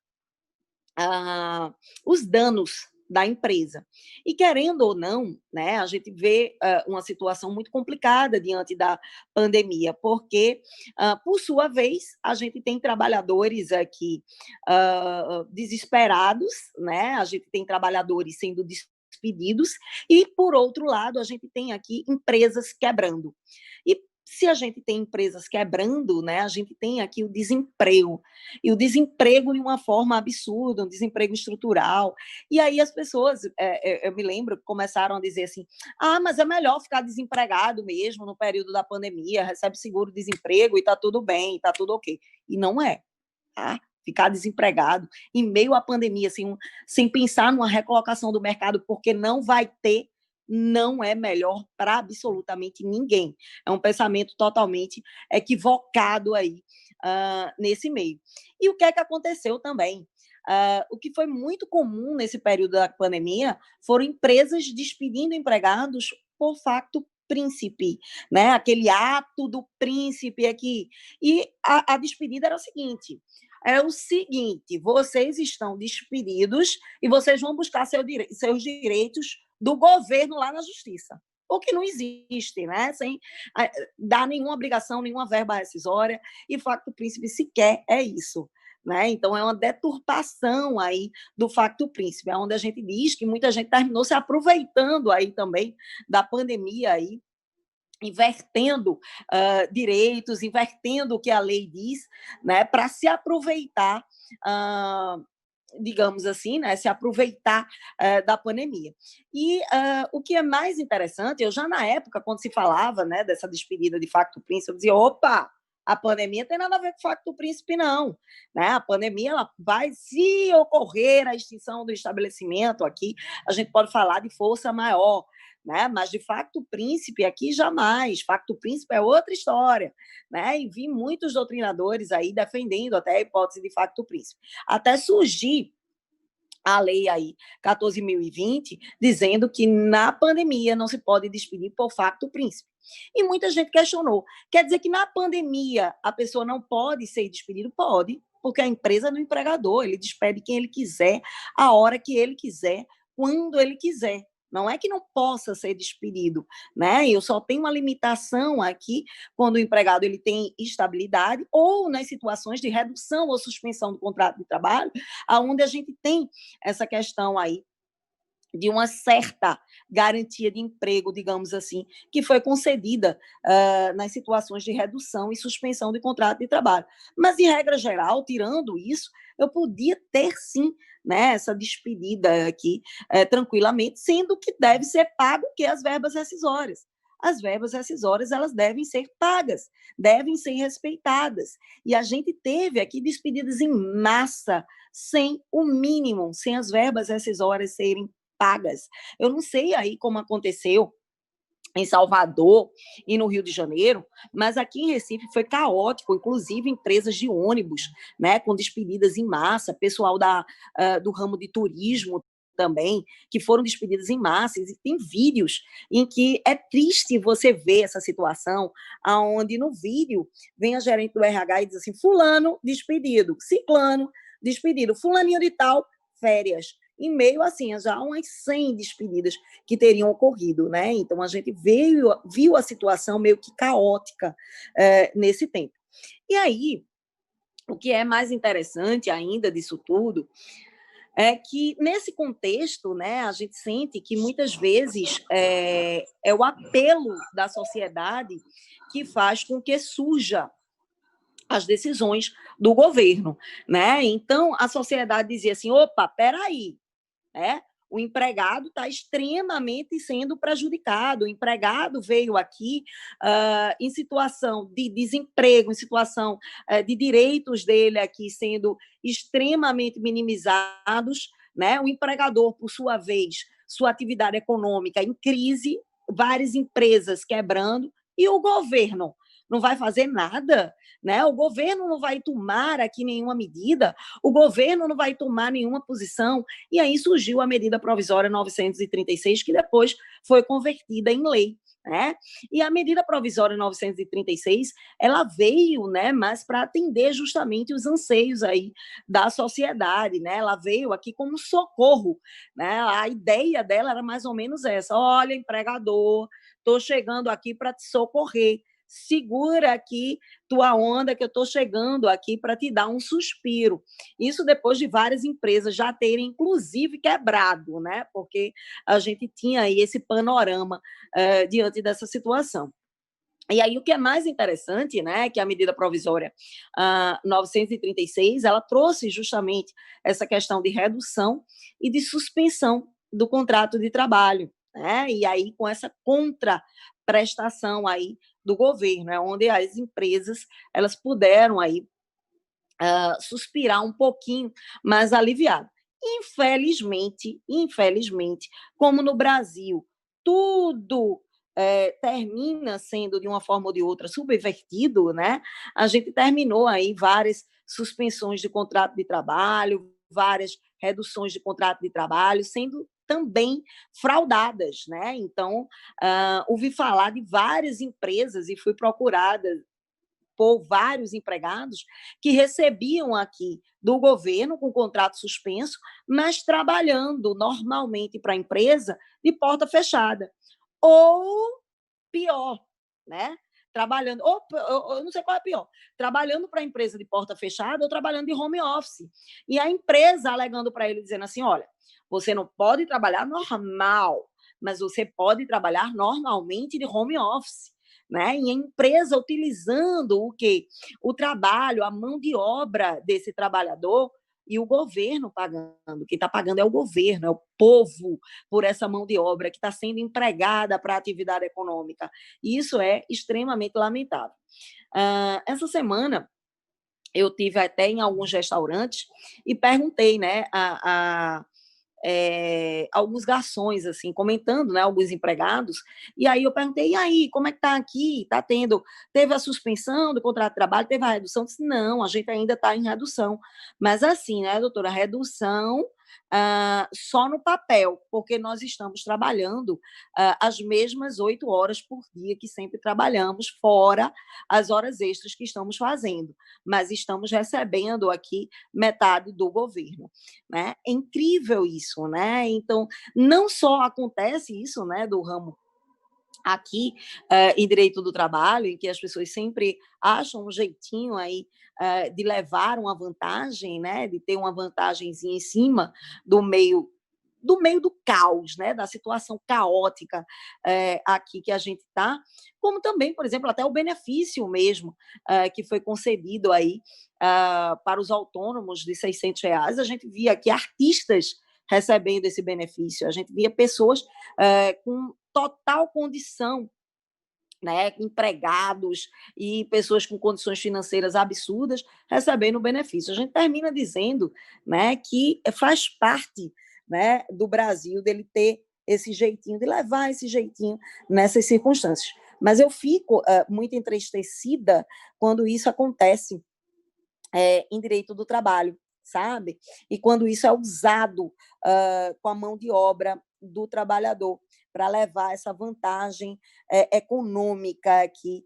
os danos da empresa. E, querendo ou não, né, a gente vê uma situação muito complicada diante da pandemia, porque, por sua vez, a gente tem trabalhadores aqui desesperados, né? A gente tem trabalhadores sendo despedidos e, por outro lado, a gente tem aqui empresas quebrando. E se a gente tem empresas quebrando, né, a gente tem aqui o desemprego, e o desemprego de uma forma absurda, um desemprego estrutural, e aí as pessoas, eu me lembro, começaram a dizer assim, mas é melhor ficar desempregado mesmo no período da pandemia, recebe seguro-desemprego e está tudo bem, está tudo ok, e não é, tá? Ficar desempregado em meio à pandemia, assim, sem pensar numa recolocação do mercado, porque não vai ter, não é melhor para absolutamente ninguém. É um pensamento totalmente equivocado aí nesse meio. E o que é que aconteceu também? O que foi muito comum nesse período da pandemia foram empresas despedindo empregados por facto príncipe, né? Aquele ato do príncipe aqui. E a despedida era o seguinte, vocês estão despedidos e vocês vão buscar seus direitos do governo lá na justiça, o que não existe, né? Sem dar nenhuma obrigação, nenhuma verba rescisória, e facto príncipe sequer é isso. Né? Então, é uma deturpação aí do facto príncipe, onde a gente diz que muita gente terminou se aproveitando aí também da pandemia aí, invertendo direitos, invertendo o que a lei diz, né, para se aproveitar, digamos assim, né, se aproveitar da pandemia. E o que é mais interessante, eu já na época, quando se falava, né, dessa despedida de facto príncipe, eu dizia, opa, a pandemia não tem nada a ver com o facto príncipe, não. Né? A pandemia ela vai, se ocorrer a extinção do estabelecimento aqui, a gente pode falar de força maior, né? Mas de facto príncipe aqui jamais. Facto príncipe é outra história. Né? E vi muitos doutrinadores aí defendendo até a hipótese de facto príncipe. Até surgir a lei aí 14.020, dizendo que na pandemia não se pode despedir por facto príncipe. E muita gente questionou. Quer dizer que na pandemia a pessoa não pode ser despedida? Pode, porque a empresa é do empregador, ele despede quem ele quiser, a hora que ele quiser, quando ele quiser. Não é que não possa ser despedido, né? Eu só tenho uma limitação aqui quando o empregado ele tem estabilidade ou nas situações de redução ou suspensão do contrato de trabalho, aonde a gente tem essa questão aí de uma certa garantia de emprego, digamos assim, que foi concedida nas situações de redução e suspensão de contrato de trabalho. Mas, em regra geral, tirando isso, eu podia ter, sim, né, essa despedida aqui tranquilamente, sendo que deve ser pago que as verbas rescisórias. As verbas rescisórias elas devem ser pagas, devem ser respeitadas. E a gente teve aqui despedidas em massa, sem o mínimo, sem as verbas rescisórias serem pagas. Eu não sei aí como aconteceu em Salvador e no Rio de Janeiro, mas aqui em Recife foi caótico, inclusive empresas de ônibus, né, com despedidas em massa, pessoal do ramo de turismo também, que foram despedidas em massa, e tem vídeos em que é triste você ver essa situação, onde no vídeo vem a gerente do RH e diz assim, fulano despedido, ciclano despedido, fulaninho de tal, férias. Em meio, assim, já umas 100 despedidas que teriam ocorrido, né? Então, a gente viu a situação meio que caótica nesse tempo. E aí, o que é mais interessante ainda disso tudo é que, nesse contexto, né, a gente sente que, muitas vezes, é o apelo da sociedade que faz com que surja as decisões do governo, né? Então, a sociedade dizia assim, opa, peraí, né? O empregado está extremamente sendo prejudicado. O empregado veio aqui em situação de desemprego, em situação de direitos dele aqui sendo extremamente minimizados, né? O empregador, por sua vez, sua atividade econômica em crise, várias empresas quebrando, e o governo não vai fazer nada, né? O governo não vai tomar aqui nenhuma medida, o governo não vai tomar nenhuma posição, e aí surgiu a medida provisória 936, que depois foi convertida em lei, né? E a medida provisória 936, ela veio, né, mas para atender justamente os anseios aí da sociedade, né? Ela veio aqui como socorro, né? A ideia dela era mais ou menos essa, olha, empregador, estou chegando aqui para te socorrer, segura aqui tua onda que eu estou chegando aqui para te dar um suspiro. Isso depois de várias empresas já terem, inclusive, quebrado, né? Porque a gente tinha aí esse panorama diante dessa situação. E aí, o que é mais interessante, né, que a medida provisória 936, ela trouxe justamente essa questão de redução e de suspensão do contrato de trabalho, né? E aí, com essa contraprestação aí do governo, onde as empresas elas puderam aí suspirar um pouquinho mais aliviado. Infelizmente, como no Brasil tudo termina sendo, de uma forma ou de outra, subvertido, né? A gente terminou aí várias suspensões de contrato de trabalho, várias reduções de contrato de trabalho, sendo também fraudadas, né? Então, ouvi falar de várias empresas e fui procurada por vários empregados que recebiam aqui do governo com contrato suspenso, mas trabalhando normalmente para a empresa de porta fechada. Ou pior, né? Trabalhando, ou eu não sei qual é pior, trabalhando para a empresa de porta fechada ou trabalhando de home office. E a empresa alegando para ele, dizendo assim, olha, você não pode trabalhar normal, mas você pode trabalhar normalmente de home office. Né? E a empresa utilizando o quê? O trabalho, a mão de obra desse trabalhador, e o governo pagando. Quem está pagando é o governo, é o povo, por essa mão de obra que está sendo empregada para a atividade econômica. E isso é extremamente lamentável. Essa semana, eu tive até em alguns restaurantes e perguntei, né, alguns garçons, assim, comentando, né, alguns empregados, e aí eu perguntei, e aí, como é que está aqui? Teve a suspensão do contrato de trabalho, teve a redução? Eu disse, não, a gente ainda está em redução. Mas assim, né, doutora, redução só no papel, porque nós estamos trabalhando as mesmas 8 horas por dia que sempre trabalhamos, fora as horas extras que estamos fazendo, mas estamos recebendo aqui metade do governo, né? É incrível isso, né? Então, não só acontece isso, né, do ramo aqui em direito do trabalho, em que as pessoas sempre acham um jeitinho aí de levar uma vantagem, né, de ter uma vantagenzinha em cima do meio do caos, né, da situação caótica aqui que a gente está, como também, por exemplo, até o benefício mesmo que foi concedido aí para os autônomos de R$ 600, a gente via aqui artistas recebendo esse benefício, a gente via pessoas com total condição, né, empregados e pessoas com condições financeiras absurdas recebendo benefício. A gente termina dizendo, né, que faz parte, né, do Brasil dele ter esse jeitinho, de levar esse jeitinho nessas circunstâncias. Mas eu fico muito entristecida quando isso acontece em direito do trabalho, sabe? E quando isso é usado com a mão de obra do trabalhador para levar essa vantagem econômica aqui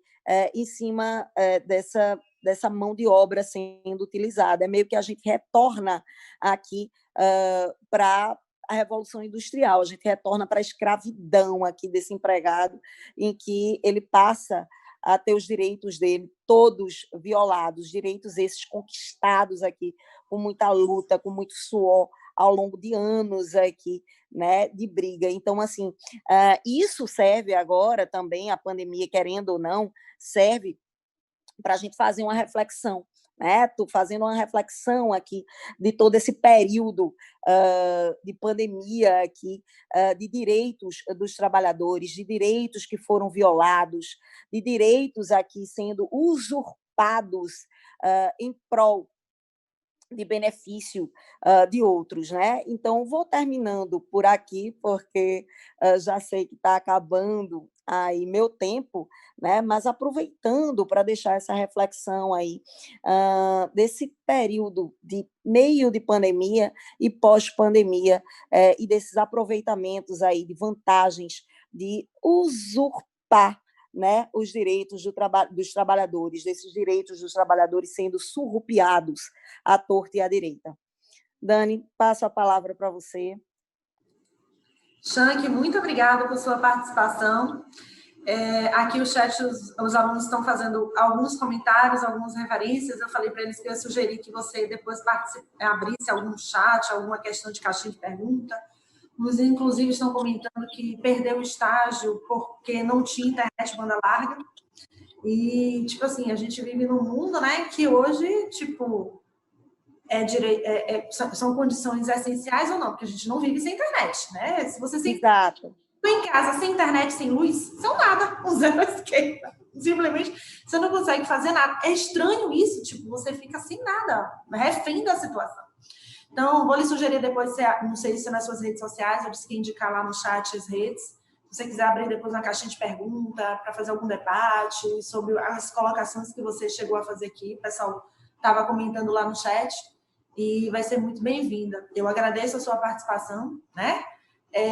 em cima dessa mão de obra sendo utilizada. É meio que a gente retorna aqui para a Revolução Industrial, a gente retorna para a escravidão aqui desse empregado, em que ele passa a ter os direitos dele todos violados, direitos esses conquistados aqui com muita luta, com muito suor ao longo de anos aqui, né, de briga. Então, assim, isso serve agora também, a pandemia, querendo ou não, serve para a gente fazer uma reflexão, né? Estou fazendo uma reflexão aqui de todo esse período de pandemia aqui, de direitos dos trabalhadores, de direitos que foram violados, de direitos aqui sendo usurpados em prol de benefício de outros, né? Então, vou terminando por aqui, porque já sei que está acabando aí meu tempo, né? Mas aproveitando para deixar essa reflexão aí desse período de meio de pandemia e pós-pandemia e desses aproveitamentos aí de vantagens de usurpar, né, os direitos dos trabalhadores, desses direitos dos trabalhadores sendo surrupiados à torta e à direita. Dani, passo a palavra para você. Shank, muito obrigada por sua participação. Aqui o chat, os alunos estão fazendo alguns comentários, algumas referências. Eu falei para eles que eu ia sugerir que você depois abrisse algum chat, alguma questão de caixinha de pergunta. Uns, inclusive, estão comentando que perdeu o estágio porque não tinha internet banda larga. E, tipo assim, a gente vive num mundo, né, que hoje, tipo, são condições essenciais ou não, porque a gente não vive sem internet, né? Se você Exato. em casa, sem internet, sem luz, são nada, um zero à esquerda. Simplesmente, você não consegue fazer nada. É estranho isso, tipo, você fica sem nada, refém da situação. Então, vou lhe sugerir depois, não sei se é nas suas redes sociais, eu disse que indicar lá no chat as redes. Se você quiser abrir depois uma caixinha de pergunta para fazer algum debate sobre as colocações que você chegou a fazer aqui, o pessoal estava comentando lá no chat, e vai ser muito bem-vinda. Eu agradeço a sua participação, né?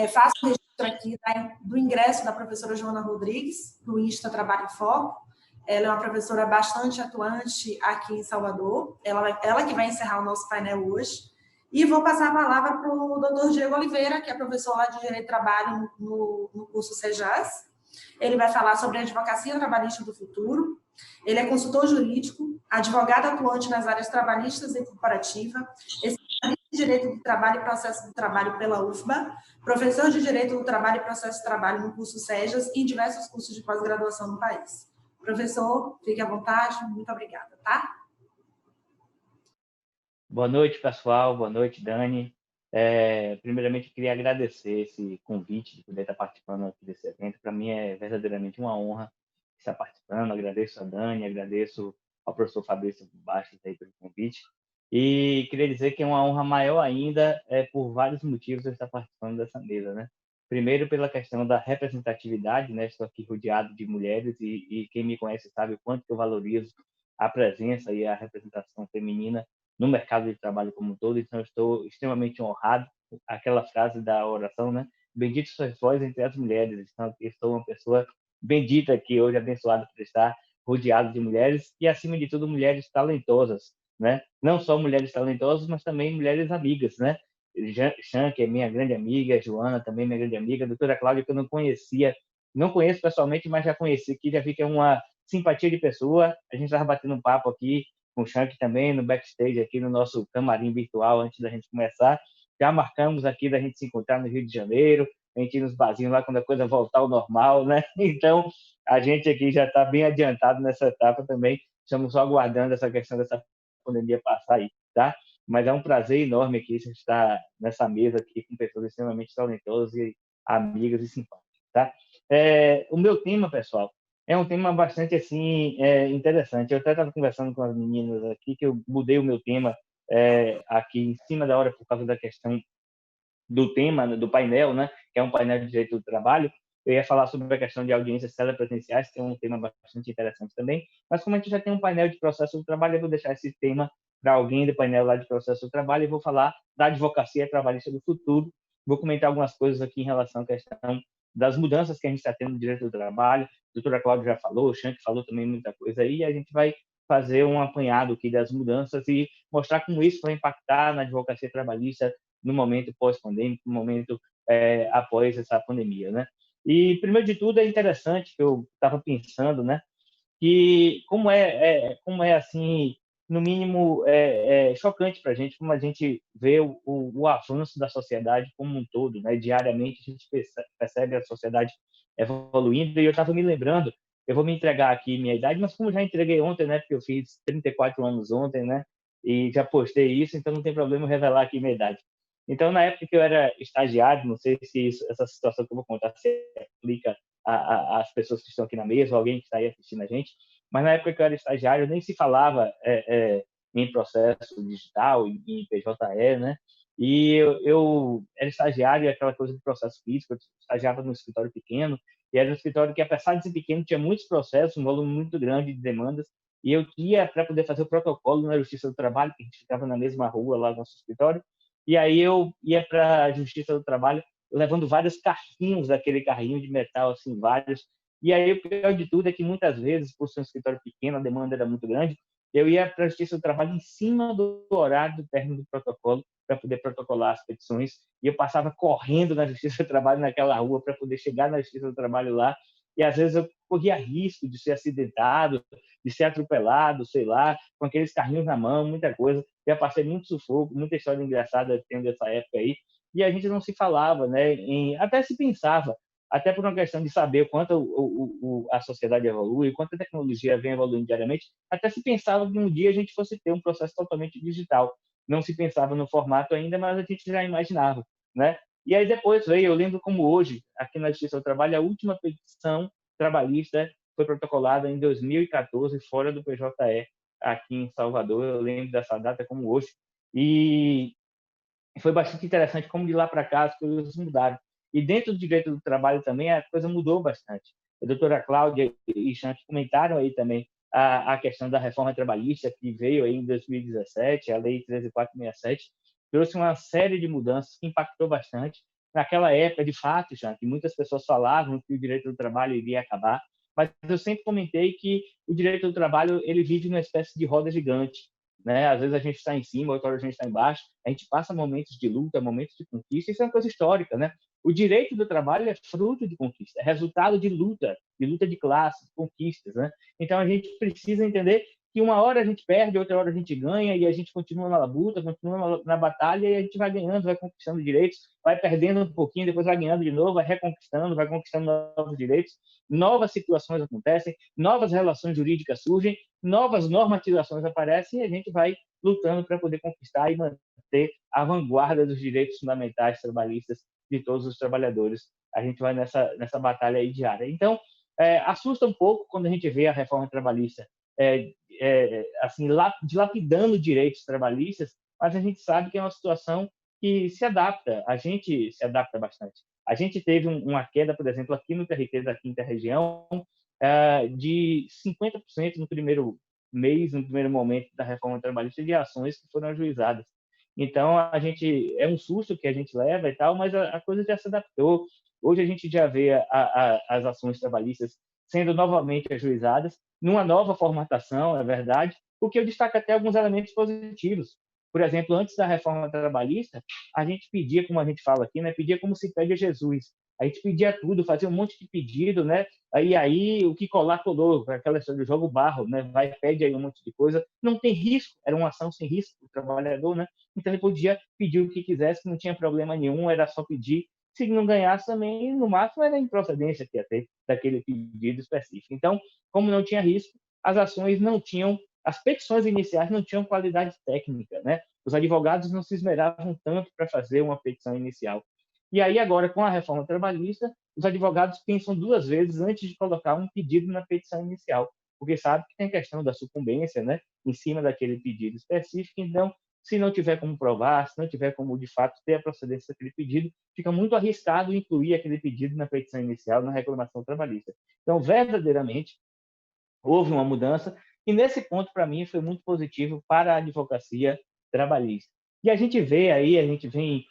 Faço o registro aqui do ingresso da professora Joana Rodrigues, do Insta Trabalho em Foco. Ela é uma professora bastante atuante aqui em Salvador. Ela que vai encerrar o nosso painel hoje. E vou passar a palavra para o doutor Diego Oliveira, que é professor lá de Direito do Trabalho no curso CEJAS. Ele vai falar sobre a advocacia trabalhista do futuro. Ele é consultor jurídico, advogado atuante nas áreas trabalhistas e corporativa, especialista em Direito do Trabalho e Processo do Trabalho pela UFBA, professor de Direito do Trabalho e Processo do Trabalho no curso CEJAS e em diversos cursos de pós-graduação no país. Professor, fique à vontade. Muito obrigada, tá? Boa noite, pessoal. Boa noite, Dani. Primeiramente, eu queria agradecer esse convite de poder estar participando aqui desse evento. Para mim é verdadeiramente uma honra estar participando. Agradeço a Dani, agradeço ao professor Fabrício Bastos aí pelo convite. E queria dizer que é uma honra maior ainda por vários motivos eu estar participando dessa mesa, né? Primeiro, pela questão da representatividade, né? Estou aqui rodeado de mulheres e quem me conhece sabe o quanto que eu valorizo a presença e a representação feminina no mercado de trabalho como um todo, então estou extremamente honrado. Aquela frase da oração, né? Bendito sois vós entre as mulheres. Então, eu sou uma pessoa bendita aqui hoje, abençoada por estar rodeado de mulheres e, acima de tudo, mulheres talentosas, né? Não só mulheres talentosas, mas também mulheres amigas, né? Jean, que é minha grande amiga, Joana, também minha grande amiga, a doutora Cláudia, que eu não conhecia, não conheço pessoalmente, mas já conheci aqui, já vi que é uma simpatia de pessoa. A gente estava batendo um papo aqui com o Shank também, no backstage, aqui no nosso camarim virtual, antes da gente começar. Já marcamos aqui da gente se encontrar no Rio de Janeiro, a gente ir nos barzinhos lá quando a coisa voltar ao normal, né? Então, a gente aqui já está bem adiantado nessa etapa também. Estamos só aguardando essa questão dessa pandemia passar aí, tá? Mas é um prazer enorme aqui estar nessa mesa aqui com pessoas extremamente talentosas e amigas e simpáticas, tá? O meu tema, pessoal, é um tema bastante assim interessante. Eu até estava conversando com as meninas aqui que eu mudei o meu tema aqui em cima da hora por causa da questão do tema, do painel, né? Que é um painel de direito do trabalho. Eu ia falar sobre a questão de audiências telepresenciais, que é um tema bastante interessante também. Mas como a gente já tem um painel de processo do trabalho, eu vou deixar esse tema para alguém do painel lá de processo do trabalho e vou falar da advocacia trabalhista do futuro. Vou comentar algumas coisas aqui em relação à questão das mudanças que a gente está tendo no direito do trabalho. A doutora Cláudia já falou, o Shank falou também muita coisa aí, e a gente vai fazer um apanhado aqui das mudanças e mostrar como isso vai impactar na advocacia trabalhista no momento pós-pandêmico, no momento após essa pandemia, né? E, primeiro de tudo, é interessante que eu estava pensando, né, que como é assim, no mínimo, chocante para a gente, como a gente vê o avanço da sociedade como um todo, né? Diariamente a gente percebe a sociedade evoluindo, e eu estava me lembrando, eu vou me entregar aqui minha idade, mas como já entreguei ontem, né, porque eu fiz 34 anos ontem, né, e já postei isso, então não tem problema eu revelar aqui minha idade. Então, na época que eu era estagiário, não sei se essa situação que eu vou contar se aplica às pessoas que estão aqui na mesa, ou alguém que está aí assistindo a gente, mas na época que eu era estagiário, nem se falava em processo digital, em PJE, né? E eu era estagiário, aquela coisa de processo físico, eu estagiava num escritório pequeno, e era um escritório que, apesar de ser pequeno, tinha muitos processos, um volume muito grande de demandas, e eu ia para poder fazer o protocolo na Justiça do Trabalho, que a gente ficava na mesma rua lá no nosso escritório, e aí eu ia para a Justiça do Trabalho levando vários carrinhos daquele carrinho de metal, assim, vários. E aí o pior de tudo é que muitas vezes, por ser um escritório pequeno, a demanda era muito grande, eu ia para a Justiça do Trabalho em cima do horário do término do protocolo para poder protocolar as petições, e eu passava correndo na Justiça do Trabalho naquela rua para poder chegar na Justiça do Trabalho lá, e às vezes eu corria risco de ser acidentado, de ser atropelado, sei lá, com aqueles carrinhos na mão, muita coisa. Já passei muito sufoco, muita história engraçada tendo essa época aí, e a gente não se falava, né? Até se pensava, até por uma questão de saber o quanto a sociedade evolui, quanto a tecnologia vem evoluindo diariamente, até se pensava que um dia a gente fosse ter um processo totalmente digital. Não se pensava no formato ainda, mas a gente já imaginava, né? E aí depois veio, eu lembro como hoje, aqui na Justiça do Trabalho, a última petição trabalhista foi protocolada em 2014, fora do PJE, aqui em Salvador. Eu lembro dessa data como hoje. E foi bastante interessante como de lá para cá as coisas mudaram. E dentro do direito do trabalho também a coisa mudou bastante. A doutora Cláudia e Shank comentaram aí também a questão da reforma trabalhista que veio aí em 2017, a Lei 13.467, trouxe uma série de mudanças que impactou bastante. Naquela época, de fato, Shank, muitas pessoas falavam que o direito do trabalho iria acabar, mas eu sempre comentei que o direito do trabalho ele vive numa espécie de roda gigante, né? Às vezes a gente está em cima, outra hora a gente está embaixo, a gente passa momentos de luta, momentos de conquista, isso é uma coisa histórica, né? O direito do trabalho é fruto de conquista, é resultado de luta de classe, de conquistas, né? Então a gente precisa entender que uma hora a gente perde, outra hora a gente ganha, e a gente continua na luta, continua na batalha, e a gente vai ganhando, vai conquistando direitos, vai perdendo um pouquinho, depois vai ganhando de novo, vai reconquistando, vai conquistando novos direitos, novas situações acontecem, novas relações jurídicas surgem, novas normatizações aparecem, e a gente vai lutando para poder conquistar e manter a vanguarda dos direitos fundamentais trabalhistas de todos os trabalhadores. A gente vai nessa batalha aí diária. Então, assusta um pouco quando a gente vê a reforma trabalhista assim, dilapidando direitos trabalhistas, mas a gente sabe que é uma situação que se adapta, a gente se adapta bastante. A gente teve uma queda, por exemplo, aqui no TRT da quinta região, de 50% no primeiro mês, no primeiro momento da reforma trabalhista, de ações que foram ajuizadas. Então, é um susto que a gente leva e tal, mas a coisa já se adaptou. Hoje a gente já vê as ações trabalhistas sendo novamente ajuizadas, numa nova formatação, é verdade, o que eu destaco até alguns elementos positivos. Por exemplo, antes da reforma trabalhista, a gente pedia, como a gente fala aqui, né, pedia como se pede a Jesus. A gente pedia tudo, fazia um monte de pedido, né? Aí o que colar colou, aquela história do jogo barro, né? Vai, pede aí um monte de coisa. Não tem risco, era uma ação sem risco para o trabalhador, né? Então ele podia pedir o que quisesse, não tinha problema nenhum, era só pedir. Se não ganhasse também, no máximo era a improcedência que ia ter daquele pedido específico. Então, como não tinha risco, as ações não tinham, as petições iniciais não tinham qualidade técnica, né? Os advogados não se esmeravam tanto para fazer uma petição inicial. E aí, agora, com a reforma trabalhista, os advogados pensam duas vezes antes de colocar um pedido na petição inicial, porque sabe que tem a questão da sucumbência, né, em cima daquele pedido específico. Então, se não tiver como provar, se não tiver como, de fato, ter a procedência daquele pedido, fica muito arriscado incluir aquele pedido na petição inicial, na reclamação trabalhista. Então, verdadeiramente, houve uma mudança E nesse ponto, para mim, foi muito positivo para a advocacia trabalhista. E a gente vê aí, a gente vem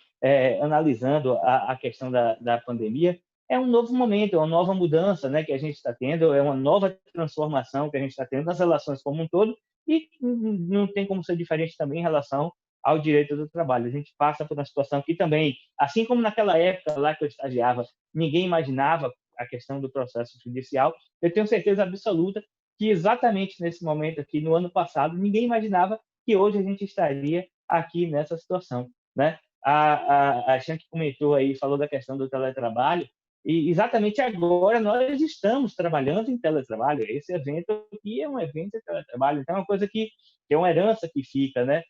analisando a questão da pandemia, é um novo momento, é uma nova mudança, né, que a gente está tendo, é uma nova transformação que a gente está tendo nas relações como um todo, e não tem como ser diferente também em relação ao direito do trabalho. A gente passa por uma situação que também, assim como naquela época lá que eu estagiava, ninguém imaginava a questão do processo judicial, eu tenho certeza absoluta que exatamente nesse momento aqui, no ano passado, ninguém imaginava que hoje a gente estaria aqui nessa situação, né? A Shank comentou aí, falou da questão do teletrabalho, e exatamente agora nós estamos trabalhando em teletrabalho. Esse evento aqui é um evento de teletrabalho, então é uma coisa que é uma herança que fica, né,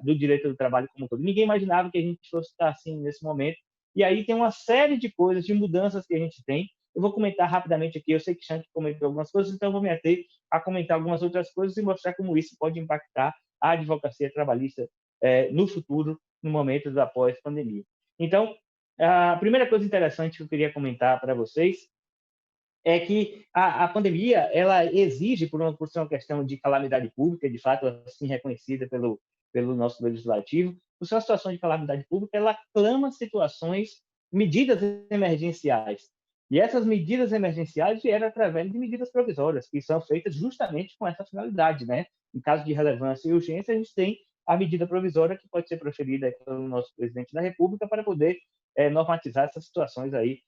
do direito do trabalho como um todo. Ninguém imaginava que a gente fosse estar assim nesse momento. E aí tem uma série de coisas, de mudanças que a gente tem. Eu vou comentar rapidamente aqui, eu sei que Shank comentou algumas coisas, então eu vou me ater a comentar algumas outras coisas e mostrar como isso pode impactar a advocacia trabalhista no futuro, no momento da pós-pandemia. Então, a primeira coisa interessante que eu queria comentar para vocês é que a pandemia ela exige, por ser uma questão de calamidade pública, de fato, assim reconhecida pelo nosso legislativo, por ser uma situação de calamidade pública, ela clama situações, medidas emergenciais. E essas medidas emergenciais vieram através de medidas provisórias, que são feitas justamente com essa finalidade, né? Em caso de relevância e urgência, a gente tem a medida provisória que pode ser proferida pelo nosso presidente da República para poder normatizar essas situações aí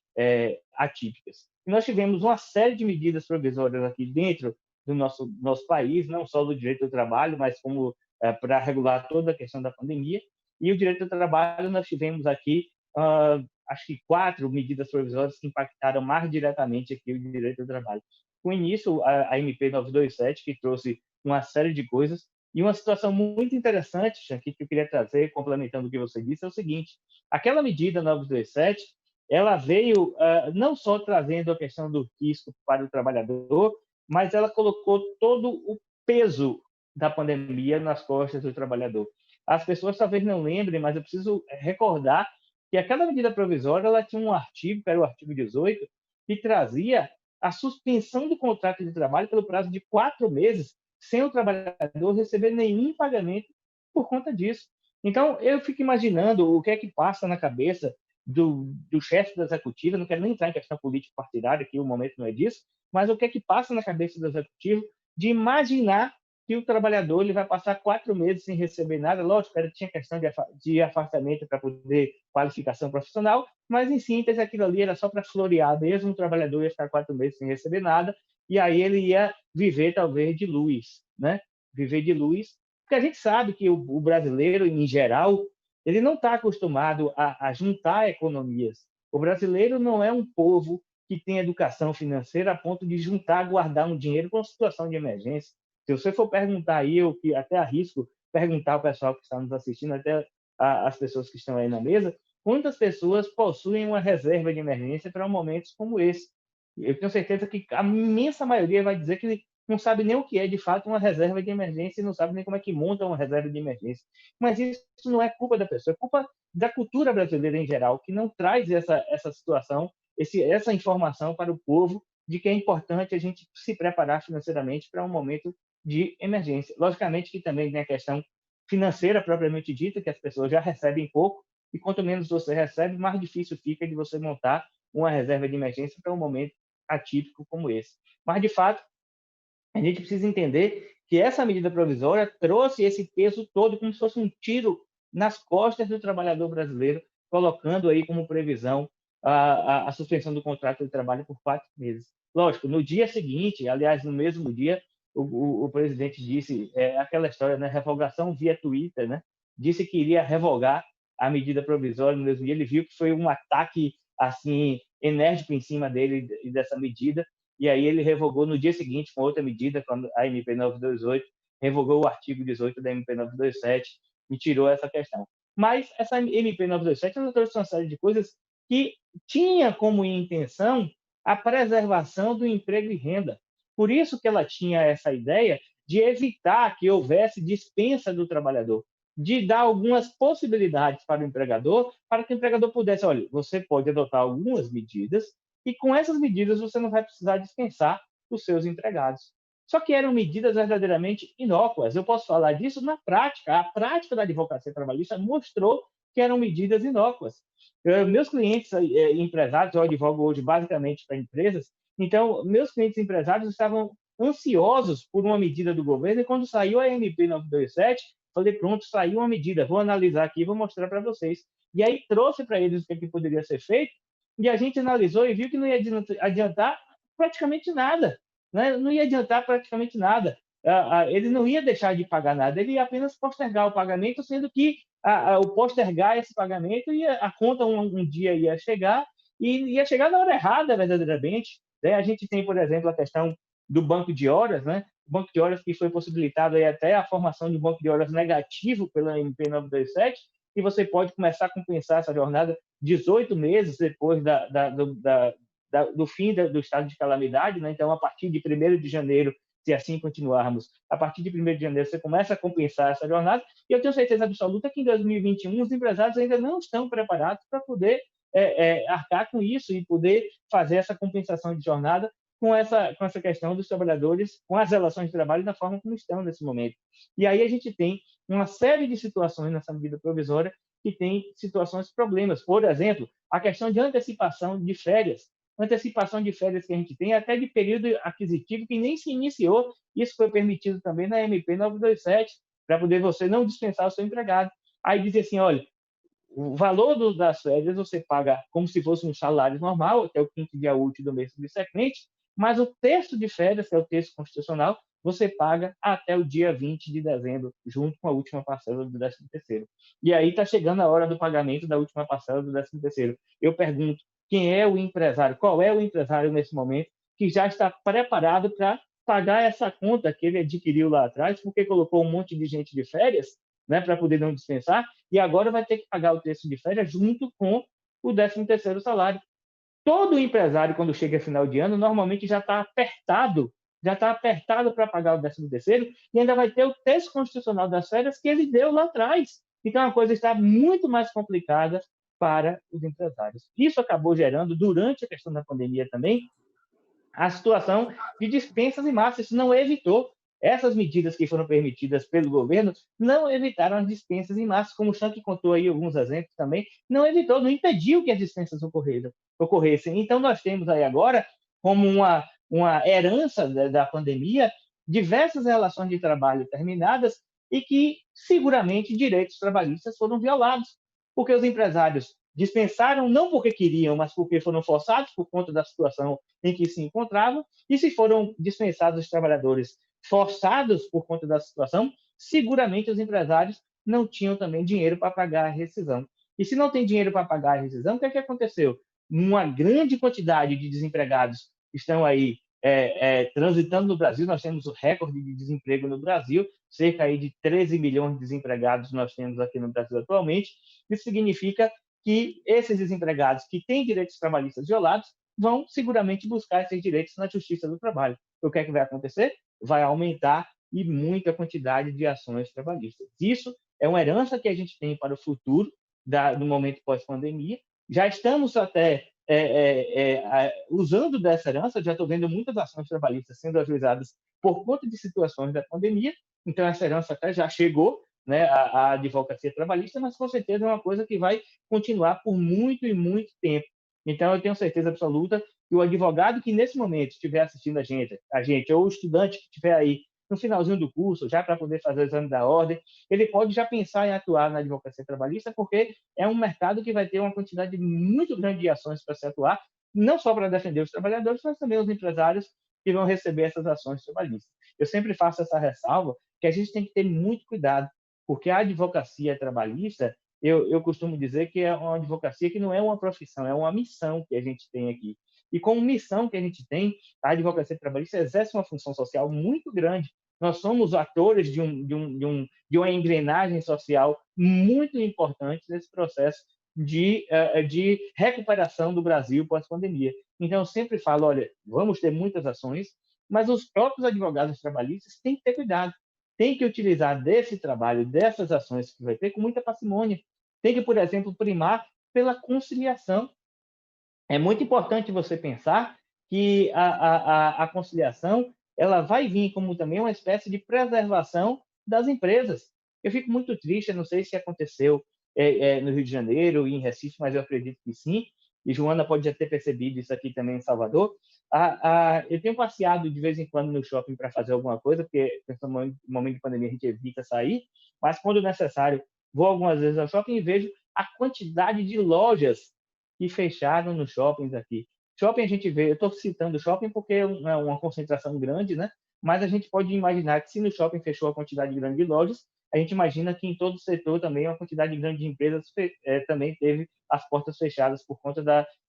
atípicas. E nós tivemos uma série de medidas provisórias aqui dentro do nosso país, não só do direito do trabalho, mas como para regular toda a questão da pandemia. E o direito do trabalho, nós tivemos aqui, acho que 4 medidas provisórias que impactaram mais diretamente aqui o direito do trabalho. Com início, a MP 927, que trouxe uma série de coisas, e uma situação muito interessante, Shanky, que eu queria trazer, complementando o que você disse, é o seguinte: aquela medida 927, ela veio não só trazendo a questão do risco para o trabalhador, mas ela colocou todo o peso da pandemia nas costas do trabalhador. As pessoas talvez não lembrem, mas eu preciso recordar que aquela medida provisória ela tinha um artigo, que era o artigo 18, que trazia a suspensão do contrato de trabalho pelo prazo de 4 meses, sem o trabalhador receber nenhum pagamento por conta disso. Então, eu fico imaginando o que é que passa na cabeça do chefe da executiva, não quero nem entrar em questão político-partidária, que o momento não é disso, mas o que é que passa na cabeça do executivo de imaginar que o trabalhador ele vai passar 4 meses sem receber nada. Lógico, tinha questão de afastamento para poder qualificação profissional, mas, em síntese, aquilo ali era só para florear mesmo, o trabalhador ia ficar 4 meses sem receber nada, e aí ele ia viver, talvez, de luz, né? Viver de luz, porque a gente sabe que o brasileiro, em geral, ele não está acostumado a juntar economias. O brasileiro não é um povo que tem educação financeira a ponto de juntar, guardar um dinheiro com uma situação de emergência. Se você for perguntar aí, eu que até arrisco perguntar ao pessoal que está nos assistindo, até as pessoas que estão aí na mesa, quantas pessoas possuem uma reserva de emergência para momentos como esse? Eu tenho certeza que a imensa maioria vai dizer que não sabe nem o que é, de fato, uma reserva de emergência e não sabe nem como é que monta uma reserva de emergência. Mas isso não é culpa da pessoa, é culpa da cultura brasileira em geral, que não traz essa situação, essa informação para o povo de que é importante a gente se preparar financeiramente para um momento de emergência. Logicamente que também tem a questão financeira propriamente dita, que as pessoas já recebem pouco, e quanto menos você recebe, mais difícil fica de você montar uma reserva de emergência para um momento atípico como esse. Mas, de fato, a gente precisa entender que essa medida provisória trouxe esse peso todo como se fosse um tiro nas costas do trabalhador brasileiro, colocando aí como previsão a suspensão do contrato de trabalho por 4 meses. Lógico, no dia seguinte, aliás, no mesmo dia, o presidente disse, aquela história, né, revogação via Twitter, né, disse que iria revogar a medida provisória no mesmo dia. Ele viu que foi um ataque assim enérgico em cima dele e dessa medida, e aí ele revogou no dia seguinte com outra medida, quando a MP 928 revogou o artigo 18 da MP 927 e tirou essa questão. Mas essa MP 927 ela trouxe uma série de coisas que tinha como intenção a preservação do emprego e renda. Por isso que ela tinha essa ideia de evitar que houvesse dispensa do trabalhador, de dar algumas possibilidades para o empregador, para que o empregador pudesse, olha, você pode adotar algumas medidas e com essas medidas você não vai precisar dispensar os seus empregados. Só que eram medidas verdadeiramente inócuas. Eu posso falar disso na prática. A prática da advocacia trabalhista mostrou que eram medidas inócuas. Meus clientes empresários, eu advogo hoje basicamente para empresas, então, meus clientes empresários estavam ansiosos por uma medida do governo, e quando saiu a MP 927, falei, pronto, saiu uma medida, vou analisar aqui e vou mostrar para vocês. E aí trouxe para eles o que poderia ser feito, e a gente analisou e viu que não ia adiantar praticamente nada, né? Não ia adiantar praticamente nada. Ele não ia deixar de pagar nada, ele ia apenas postergar o pagamento, sendo que o postergar esse pagamento, a conta um dia ia chegar, e ia chegar na hora errada, verdadeiramente. Né? A gente tem, por exemplo, a questão do banco de horas, né? O banco de horas que foi possibilitado aí até a formação de um banco de horas negativo pela MP 927, e você pode começar a compensar essa jornada 18 meses depois do fim do estado de calamidade. Né? Então, a partir de 1º de janeiro, se assim continuarmos, a partir de 1º de janeiro você começa a compensar essa jornada, e eu tenho certeza absoluta que em 2021 os empresários ainda não estão preparados para poder arcar com isso e poder fazer essa compensação de jornada com essa questão dos trabalhadores, com as relações de trabalho da forma como estão nesse momento. E aí a gente tem uma série de situações nessa medida provisória que tem situações, problemas. Por exemplo, a questão de antecipação de férias que a gente tem, até de período aquisitivo que nem se iniciou. Isso foi permitido também na MP 927, para poder você não dispensar o seu empregado. Aí diz assim, olha, o valor das férias você paga como se fosse um salário normal, até o 5º dia útil do mês subsequente, mas o terço de férias, que é o terço constitucional, você paga até o dia 20 de dezembro, junto com a última parcela do 13º. E aí está chegando a hora do pagamento da última parcela do 13º. Eu pergunto, quem é o empresário? Qual é o empresário nesse momento que já está preparado para pagar essa conta que ele adquiriu lá atrás, porque colocou um monte de gente de férias, né, para poder não dispensar, e agora vai ter que pagar o terço de férias junto com o 13º salário. Todo empresário, quando chega a final de ano, normalmente já está apertado para pagar o 13º, e ainda vai ter o terço constitucional das férias que ele deu lá atrás. Então, a coisa está muito mais complicada para os empresários. Isso acabou gerando, durante a questão da pandemia também, a situação de dispensas em massa. Isso não evitou. Essas medidas que foram permitidas pelo governo não evitaram as dispensas em massa, como o Shank contou aí alguns exemplos também, não evitou, não impediu que as dispensas ocorressem. Então, nós temos aí agora, como uma herança da pandemia, diversas relações de trabalho terminadas e que, seguramente, direitos trabalhistas foram violados, porque os empresários dispensaram não porque queriam, mas porque foram forçados por conta da situação em que se encontravam, e se foram dispensados os trabalhadores forçados por conta da situação, seguramente os empresários não tinham também dinheiro para pagar a rescisão. E se não tem dinheiro para pagar a rescisão, o que aconteceu? Uma grande quantidade de desempregados estão aí transitando no Brasil. Nós temos o recorde de desemprego no Brasil, cerca aí de 13 milhões de desempregados nós temos aqui no Brasil atualmente. Isso significa que esses desempregados que têm direitos trabalhistas violados vão seguramente buscar esses direitos na Justiça do Trabalho. O que vai acontecer? Vai aumentar e muita quantidade de ações trabalhistas. Isso é uma herança que a gente tem para o futuro, no momento pós-pandemia. Já estamos até usando dessa herança, já estou vendo muitas ações trabalhistas sendo ajuizadas por conta de situações da pandemia. Então, essa herança até já chegou, né, a advocacia trabalhista, mas com certeza é uma coisa que vai continuar por muito e muito tempo. Então, eu tenho certeza absoluta que o advogado que nesse momento estiver assistindo a gente, ou o estudante que estiver aí no finalzinho do curso, já para poder fazer o exame da ordem, ele pode já pensar em atuar na advocacia trabalhista, porque é um mercado que vai ter uma quantidade muito grande de ações para se atuar, não só para defender os trabalhadores, mas também os empresários que vão receber essas ações trabalhistas. Eu sempre faço essa ressalva que a gente tem que ter muito cuidado, porque a advocacia trabalhista, eu costumo dizer que é uma advocacia que não é uma profissão, é uma missão que a gente tem aqui. E como missão que a gente tem, a advocacia trabalhista exerce uma função social muito grande. Nós somos atores de uma engrenagem social muito importante nesse processo de recuperação do Brasil pós-pandemia. Então, eu sempre falo, olha, vamos ter muitas ações, mas os próprios advogados trabalhistas têm que ter cuidado, tem que utilizar desse trabalho, dessas ações que vai ter, com muita parcimônia. Tem que, por exemplo, primar pela conciliação. É muito importante você pensar que a conciliação ela vai vir como também uma espécie de preservação das empresas. Eu fico muito triste, eu não sei se aconteceu no Rio de Janeiro e em Recife, mas eu acredito que sim, e Joana pode já ter percebido isso aqui também em Salvador. Eu tenho passeado de vez em quando no shopping para fazer alguma coisa, porque no momento de pandemia a gente evita sair, mas quando necessário, vou algumas vezes ao shopping e vejo a quantidade de lojas que fecharam nos shoppings aqui. Shopping a gente vê, eu estou citando shopping porque é uma concentração grande, né? Mas a gente pode imaginar que se no shopping fechou a quantidade grande de lojas, a gente imagina que em todo o setor também uma quantidade grande de empresas também teve as portas fechadas por conta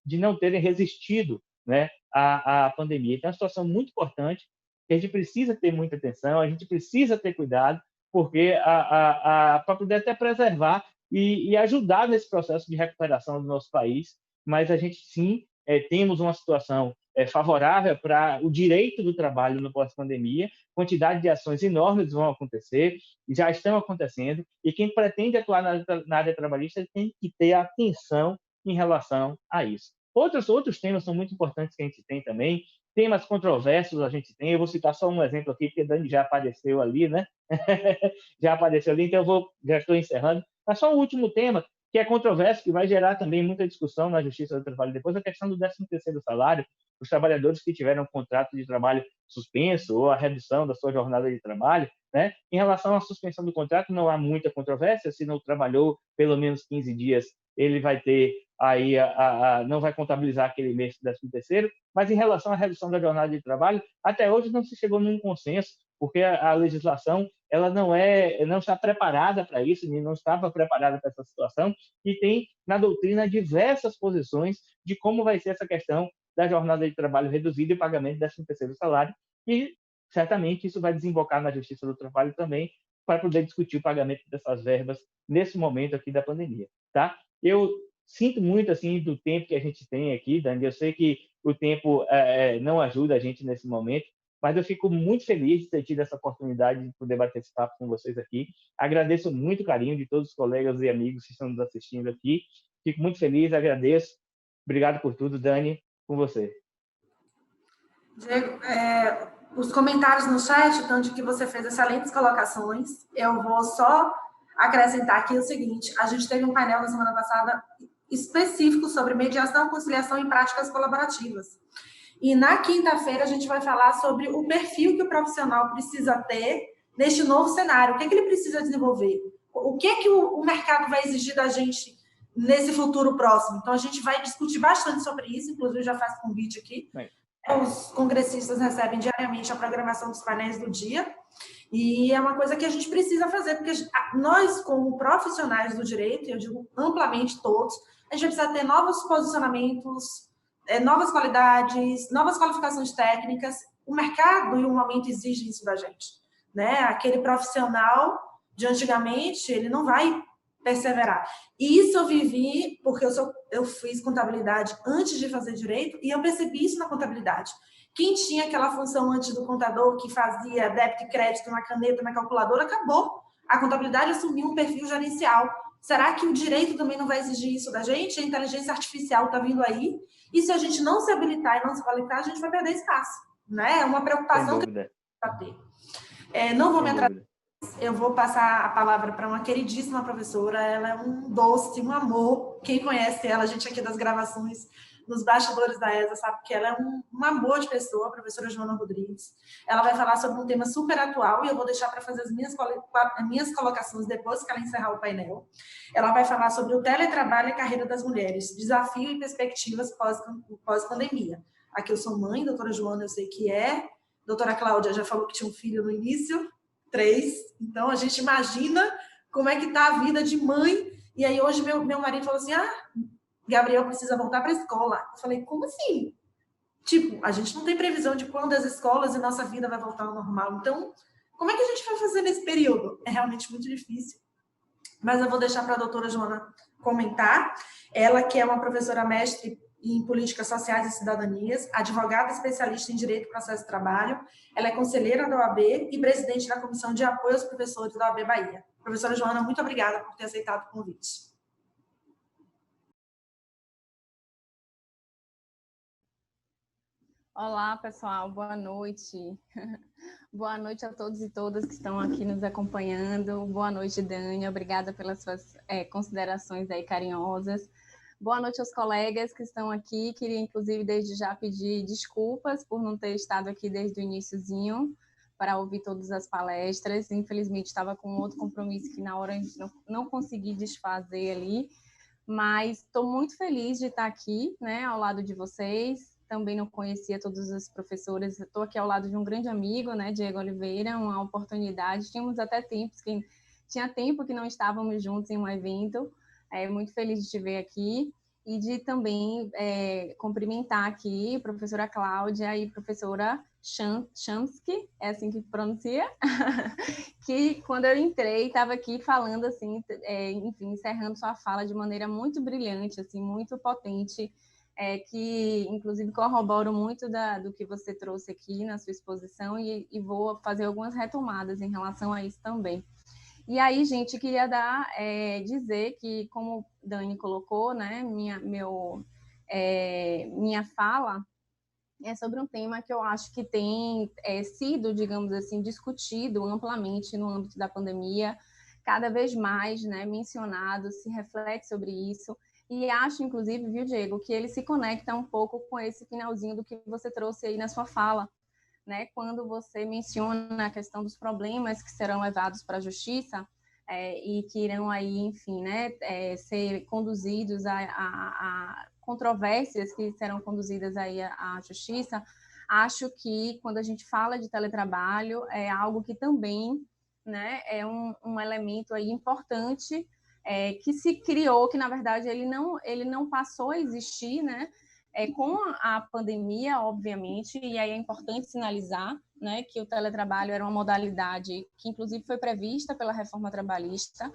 de não terem resistido, né, à pandemia. Então, é uma situação muito importante, que a gente precisa ter muita atenção, a gente precisa ter cuidado, porque para poder até preservar e ajudar nesse processo de recuperação do nosso país, mas a gente sim temos uma situação favorável para o direito do trabalho no pós-pandemia, quantidade de ações enormes vão acontecer, já estão acontecendo, e quem pretende atuar na área trabalhista tem que ter atenção em relação a isso. Outros temas são muito importantes que a gente tem também, temas controversos a gente tem, eu vou citar só um exemplo aqui, porque Dani já apareceu ali, né? Já apareceu ali, então já estou encerrando. Mas só um último tema, que é controverso, que vai gerar também muita discussão na Justiça do Trabalho depois, a questão do 13º salário, os trabalhadores que tiveram um contrato de trabalho suspenso ou a redução da sua jornada de trabalho, né? Em relação à suspensão do contrato, não há muita controvérsia, se não trabalhou pelo menos 15 dias, ele vai ter aí não vai contabilizar aquele mês do 13º, mas em relação à redução da jornada de trabalho, até hoje não se chegou num consenso, porque a legislação ela não está preparada para isso, não estava preparada para essa situação, e tem na doutrina diversas posições de como vai ser essa questão da jornada de trabalho reduzida e pagamento do 13º salário, e certamente isso vai desembocar na Justiça do Trabalho também, para poder discutir o pagamento dessas verbas nesse momento aqui da pandemia, tá? Eu sinto muito assim do tempo que a gente tem aqui, Dani. Eu sei que o tempo não ajuda a gente nesse momento, mas eu fico muito feliz de ter tido essa oportunidade de poder bater esse papo com vocês aqui. Agradeço muito o carinho de todos os colegas e amigos que estão nos assistindo aqui. Fico muito feliz, agradeço. Obrigado por tudo, Dani, com você. Diego, os comentários no chat, tanto que você fez excelentes colocações. Eu vou só acrescentar aqui o seguinte: a gente teve um painel na semana passada específico sobre mediação, conciliação e práticas colaborativas. E na quinta-feira a gente vai falar sobre o perfil que o profissional precisa ter neste novo cenário. O que é que ele precisa desenvolver? O que é que o mercado vai exigir da gente nesse futuro próximo? Então, a gente vai discutir bastante sobre isso, inclusive já faço convite aqui. Os congressistas recebem diariamente a programação dos painéis do dia, e é uma coisa que a gente precisa fazer, porque nós, como profissionais do direito, eu digo amplamente todos, a gente precisa ter novos posicionamentos, novas qualidades, novas qualificações técnicas. O mercado e o momento exigem isso da gente, né? Aquele profissional de antigamente, ele não vai perseverar. E isso eu vivi porque eu fiz contabilidade antes de fazer direito, e eu percebi isso na contabilidade. Quem tinha aquela função antes do contador, que fazia débito e crédito na caneta, na calculadora, acabou. A contabilidade assumiu um perfil gerencial. Será que o direito também não vai exigir isso da gente? A inteligência artificial está vindo aí, e se a gente não se habilitar e não se qualificar, a gente vai perder espaço, né? É uma preocupação que a gente vai ter. Não vou me atrasar. Eu vou passar a palavra para uma queridíssima professora. Ela é um doce, um amor. Quem conhece ela, a gente aqui das gravações, nos bastidores da ESA, sabe que ela é um amor de pessoa, a professora Joana Rodrigues. Ela vai falar sobre um tema super atual, e eu vou deixar para fazer as minhas colocações depois que ela encerrar o painel. Ela vai falar sobre o teletrabalho e carreira das mulheres, desafio e perspectivas pós-pandemia. Aqui eu sou mãe, doutora Joana eu sei que é, doutora Cláudia já falou que tinha um filho no início, 3, então a gente imagina como é que está a vida de mãe. E aí hoje meu marido falou assim, Gabriel precisa voltar para a escola. Eu falei, como assim? Tipo, a gente não tem previsão de quando as escolas e nossa vida vai voltar ao normal. Então, como é que a gente vai fazer nesse período? É realmente muito difícil. Mas eu vou deixar para a doutora Joana comentar. Ela que é uma professora mestre em políticas sociais e cidadanias, advogada especialista em direito e processo de trabalho. Ela é conselheira da OAB e presidente da Comissão de Apoio aos Professores da OAB Bahia. Professora Joana, muito obrigada por ter aceitado o convite. Olá, pessoal, boa noite. Boa noite a todos e todas que estão aqui nos acompanhando. Boa noite, Dani, obrigada pelas suas considerações aí carinhosas. Boa noite aos colegas que estão aqui. Queria, inclusive, desde já pedir desculpas por não ter estado aqui desde o iniciozinho para ouvir todas as palestras. Infelizmente, estava com outro compromisso que na hora a gente não consegui desfazer ali, mas estou muito feliz de estar aqui, né, ao lado de vocês. Também não conhecia todos os professores. Estou aqui ao lado de um grande amigo, né, Diego Oliveira, uma oportunidade. Tinha tempo que não estávamos juntos em um evento. Muito feliz de te ver aqui e de também cumprimentar aqui a professora Cláudia e a professora Chamsky, é assim que pronuncia, que quando eu entrei estava aqui falando assim, enfim, encerrando sua fala de maneira muito brilhante, assim, muito potente, que inclusive corroboro muito do que você trouxe aqui na sua exposição e vou fazer algumas retomadas em relação a isso também. E aí, gente, queria dizer que, como Dani colocou, né, minha fala é sobre um tema que eu acho que tem sido, digamos assim, discutido amplamente no âmbito da pandemia, cada vez mais, né, mencionado, se reflete sobre isso, e acho, inclusive, viu, Diego, que ele se conecta um pouco com esse finalzinho do que você trouxe aí na sua fala, né, quando você menciona a questão dos problemas que serão levados para a justiça e que irão aí, enfim, né, ser conduzidos a controvérsias que serão conduzidas aí à justiça. Acho que quando a gente fala de teletrabalho é algo que também, né, é um elemento aí importante que se criou, que na verdade ele não passou a existir, né, com a pandemia, obviamente, e aí é importante sinalizar, né, que o teletrabalho era uma modalidade que, inclusive, foi prevista pela reforma trabalhista,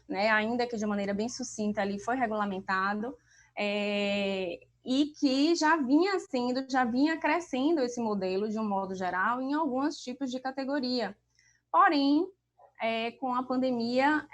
né, ainda que de maneira bem sucinta ali foi regulamentado, e que já vinha crescendo esse modelo, de um modo geral, em alguns tipos de categoria. Porém, com a pandemia,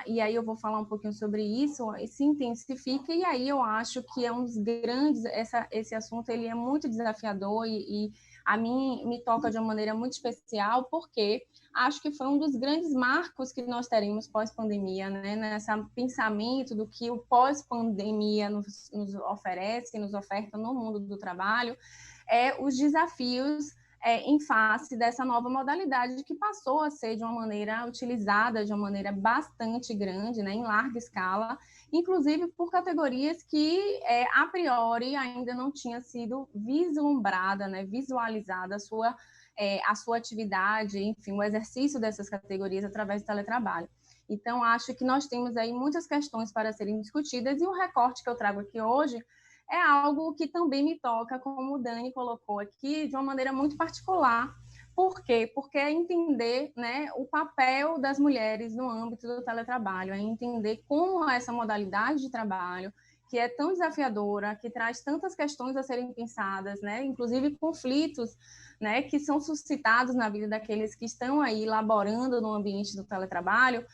e aí eu vou falar um pouquinho sobre isso, se intensifica, e aí eu acho que é um dos grandes, esse assunto ele é muito desafiador e a mim me toca de uma maneira muito especial, porque acho que foi um dos grandes marcos que nós teremos pós-pandemia, né? Nesse pensamento do que o pós-pandemia nos oferece, nos oferta no mundo do trabalho, os desafios em face dessa nova modalidade que passou a ser de uma maneira utilizada de uma maneira bastante grande, né, em larga escala, inclusive por categorias que a priori ainda não tinha sido vislumbrada, né, visualizada a sua atividade, enfim, o exercício dessas categorias através do teletrabalho. Então, acho que nós temos aí muitas questões para serem discutidas e o recorte que eu trago aqui hoje é algo que também me toca, como o Dani colocou aqui, de uma maneira muito particular. Por quê? Porque é entender, né, o papel das mulheres no âmbito do teletrabalho, é entender como essa modalidade de trabalho, que é tão desafiadora, que traz tantas questões a serem pensadas, né, inclusive conflitos, né, que são suscitados na vida daqueles que estão aí laborando no ambiente do teletrabalho,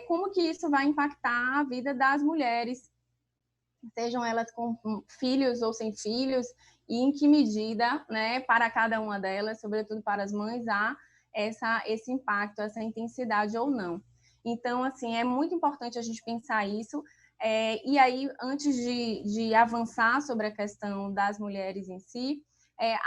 como que isso vai impactar a vida das mulheres, sejam elas com filhos ou sem filhos, e em que medida, né, para cada uma delas, sobretudo para as mães, há esse impacto, essa intensidade ou não. Então, assim, é muito importante a gente pensar isso, e aí, antes de avançar sobre a questão das mulheres em si,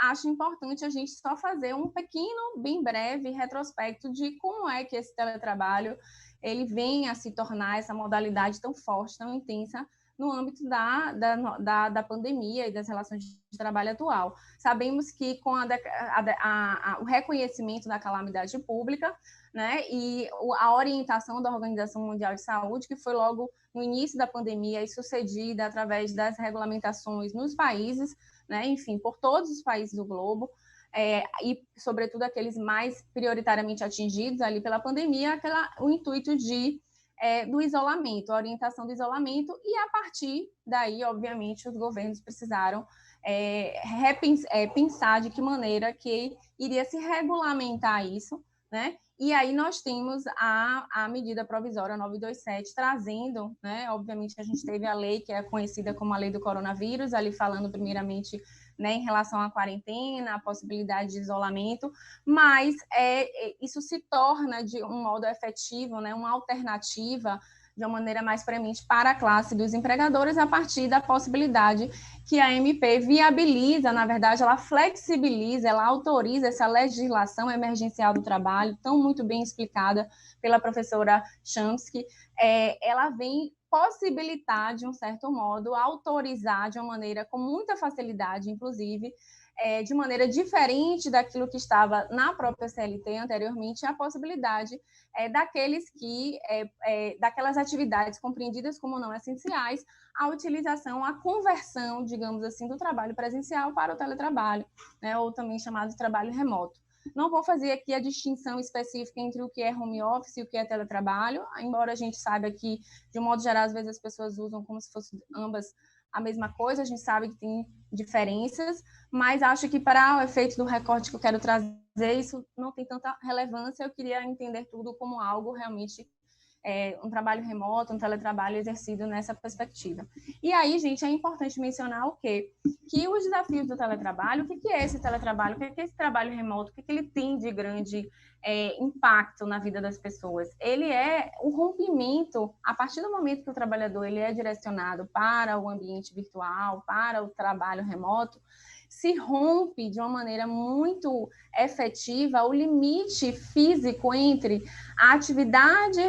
acho importante a gente só fazer um pequeno, bem breve, retrospecto de como é que esse teletrabalho ele vem a se tornar essa modalidade tão forte, tão intensa, no âmbito da pandemia e das relações de trabalho atual. Sabemos que com o reconhecimento da calamidade pública, né, e a orientação da Organização Mundial de Saúde, que foi logo no início da pandemia e sucedida através das regulamentações nos países, né, enfim, por todos os países do globo, e, sobretudo, aqueles mais prioritariamente atingidos ali pela pandemia, o intuito do isolamento, a orientação do isolamento, e a partir daí, obviamente, os governos precisaram pensar de que maneira que iria se regulamentar isso, né? E aí nós temos a medida provisória 927 trazendo, né? Obviamente a gente teve a lei que é conhecida como a lei do coronavírus, ali falando primeiramente né, em relação à quarentena, à possibilidade de isolamento, mas isso se torna, de um modo efetivo, né, uma alternativa de uma maneira mais premente para a classe dos empregadores, a partir da possibilidade que a MP viabiliza, na verdade, ela flexibiliza, ela autoriza essa legislação emergencial do trabalho, tão muito bem explicada pela professora Chomsky, ela vem possibilitar, de um certo modo, autorizar de uma maneira com muita facilidade, inclusive, de maneira diferente daquilo que estava na própria CLT anteriormente, a possibilidade daquelas atividades compreendidas como não essenciais, a utilização, a conversão, digamos assim, do trabalho presencial para o teletrabalho, né, ou também chamado de trabalho remoto. Não vou fazer aqui a distinção específica entre o que é home office e o que é teletrabalho, embora a gente saiba que, de um modo geral, às vezes as pessoas usam como se fossem ambas a mesma coisa, a gente sabe que tem diferenças, mas acho que para o efeito do recorte que eu quero trazer, isso não tem tanta relevância. Eu queria entender tudo como algo realmente, um trabalho remoto, um teletrabalho exercido nessa perspectiva. E aí, gente, é importante mencionar o quê? Que os desafios do teletrabalho, o que é esse teletrabalho, o que é esse trabalho remoto, o que ele tem de grande impacto na vida das pessoas? Ele é o rompimento, a partir do momento que o trabalhador ele é direcionado para o ambiente virtual, para o trabalho remoto, se rompe de uma maneira muito efetiva o limite físico entre a atividade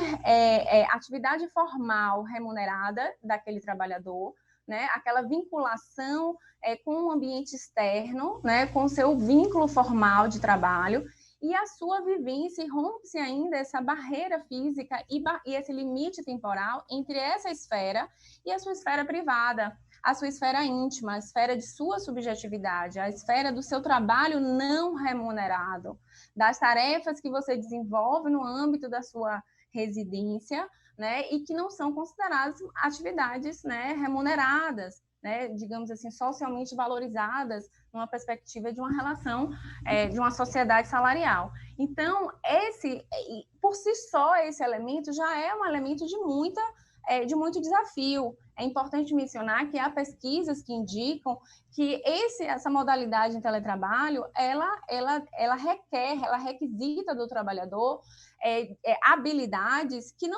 formal remunerada daquele trabalhador, né, aquela vinculação com o ambiente externo, né, com o seu vínculo formal de trabalho, e a sua vivência, e rompe-se ainda essa barreira física e esse limite temporal entre essa esfera e a sua esfera privada, a sua esfera íntima, a esfera de sua subjetividade, a esfera do seu trabalho não remunerado, das tarefas que você desenvolve no âmbito da sua residência, né, e que não são consideradas atividades, né, remuneradas, né, digamos assim, socialmente valorizadas numa perspectiva de uma relação, de uma sociedade salarial. Então, por si só, esse elemento já é um elemento de muito desafio. É importante mencionar que há pesquisas que indicam que essa modalidade de teletrabalho, ela requisita do trabalhador habilidades que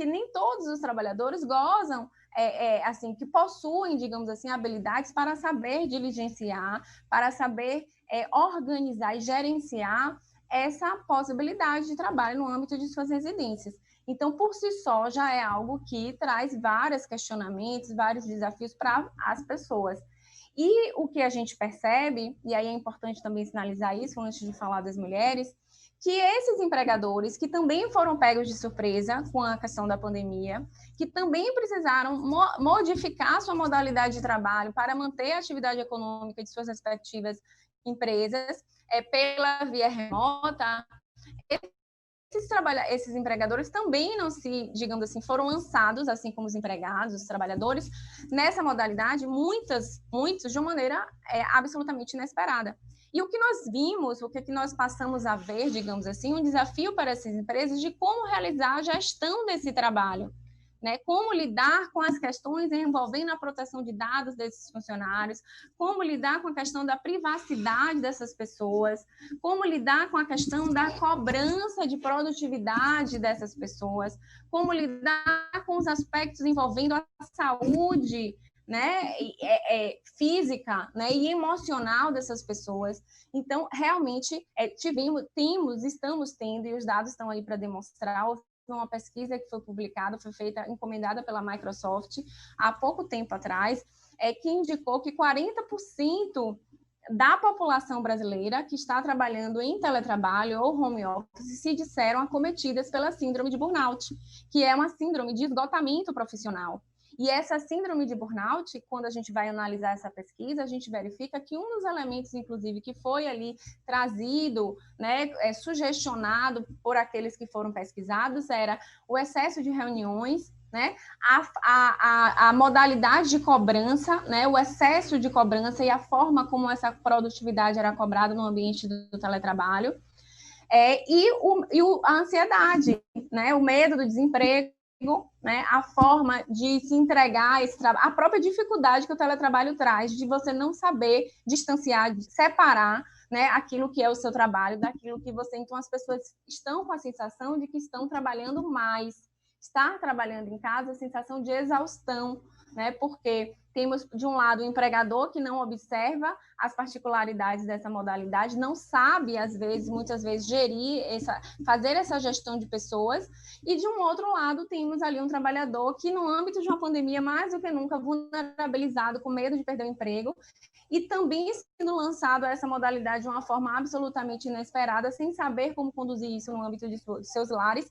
nem todos os trabalhadores gozam, assim, que possuem, digamos assim, habilidades para saber diligenciar, para saber organizar e gerenciar essa possibilidade de trabalho no âmbito de suas residências. Então, por si só, já é algo que traz vários questionamentos, vários desafios para as pessoas. E o que a gente percebe, e aí é importante também sinalizar isso antes de falar das mulheres, que esses empregadores que também foram pegos de surpresa com a questão da pandemia, que também precisaram modificar sua modalidade de trabalho para manter a atividade econômica de suas respectivas empresas pela via remota, esses empregadores também não digamos assim, foram lançados, assim como os empregados, os trabalhadores, nessa modalidade, muitos de uma maneira absolutamente inesperada. E o que nós vimos, o que nós passamos a ver, digamos assim, um desafio para essas empresas de como realizar a gestão desse trabalho, né? Como lidar com as questões envolvendo a proteção de dados desses funcionários, como lidar com a questão da privacidade dessas pessoas, como lidar com a questão da cobrança de produtividade dessas pessoas, como lidar com os aspectos envolvendo a saúde, né, física, né, e emocional dessas pessoas. Então, realmente, estamos tendo, e os dados estão aí para demonstrar, uma pesquisa que foi publicada, foi feita, encomendada pela Microsoft há pouco tempo atrás, que indicou que 40% da população brasileira que está trabalhando em teletrabalho ou home office se disseram acometidas pela síndrome de burnout, que é uma síndrome de esgotamento profissional. E essa síndrome de burnout, quando a gente vai analisar essa pesquisa, a gente verifica que um dos elementos, inclusive, que foi ali trazido, né, sugestionado por aqueles que foram pesquisados, era o excesso de reuniões, né, a modalidade de cobrança, né, o excesso de cobrança e a forma como essa produtividade era cobrada no ambiente do teletrabalho, e a ansiedade, né, o medo do desemprego, né, a forma de se entregar a esse trabalho, a própria dificuldade que o teletrabalho traz, de você não saber distanciar, separar, né, aquilo que é o seu trabalho daquilo que você... Então, as pessoas estão com a sensação de que estão trabalhando mais. Estar trabalhando em casa, a sensação de exaustão, né, porque temos, de um lado, o empregador que não observa as particularidades dessa modalidade, não sabe, muitas vezes, fazer essa gestão de pessoas, e, de um outro lado, temos ali um trabalhador que, no âmbito de uma pandemia, mais do que nunca vulnerabilizado, com medo de perder o emprego, e também sendo lançado a essa modalidade de uma forma absolutamente inesperada, sem saber como conduzir isso no âmbito de seus lares,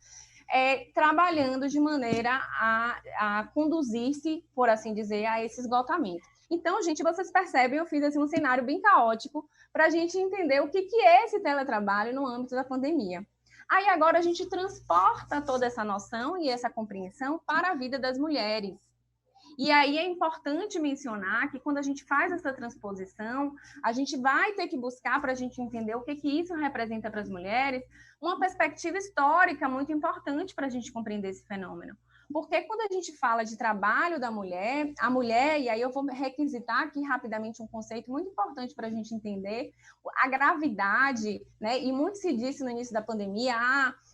trabalhando de maneira a conduzir-se, por assim dizer, a esse esgotamento. Então, gente, vocês percebem, eu fiz assim, um cenário bem caótico para a gente entender o que é esse teletrabalho no âmbito da pandemia. Aí agora a gente transporta toda essa noção e essa compreensão para a vida das mulheres. E aí é importante mencionar que quando a gente faz essa transposição, a gente vai ter que buscar, para a gente entender o que isso representa para as mulheres, uma perspectiva histórica muito importante para a gente compreender esse fenômeno. Porque quando a gente fala de trabalho da mulher, a mulher, e aí eu vou requisitar aqui rapidamente um conceito muito importante para a gente entender, a gravidade, né? E muito se disse no início da pandemia,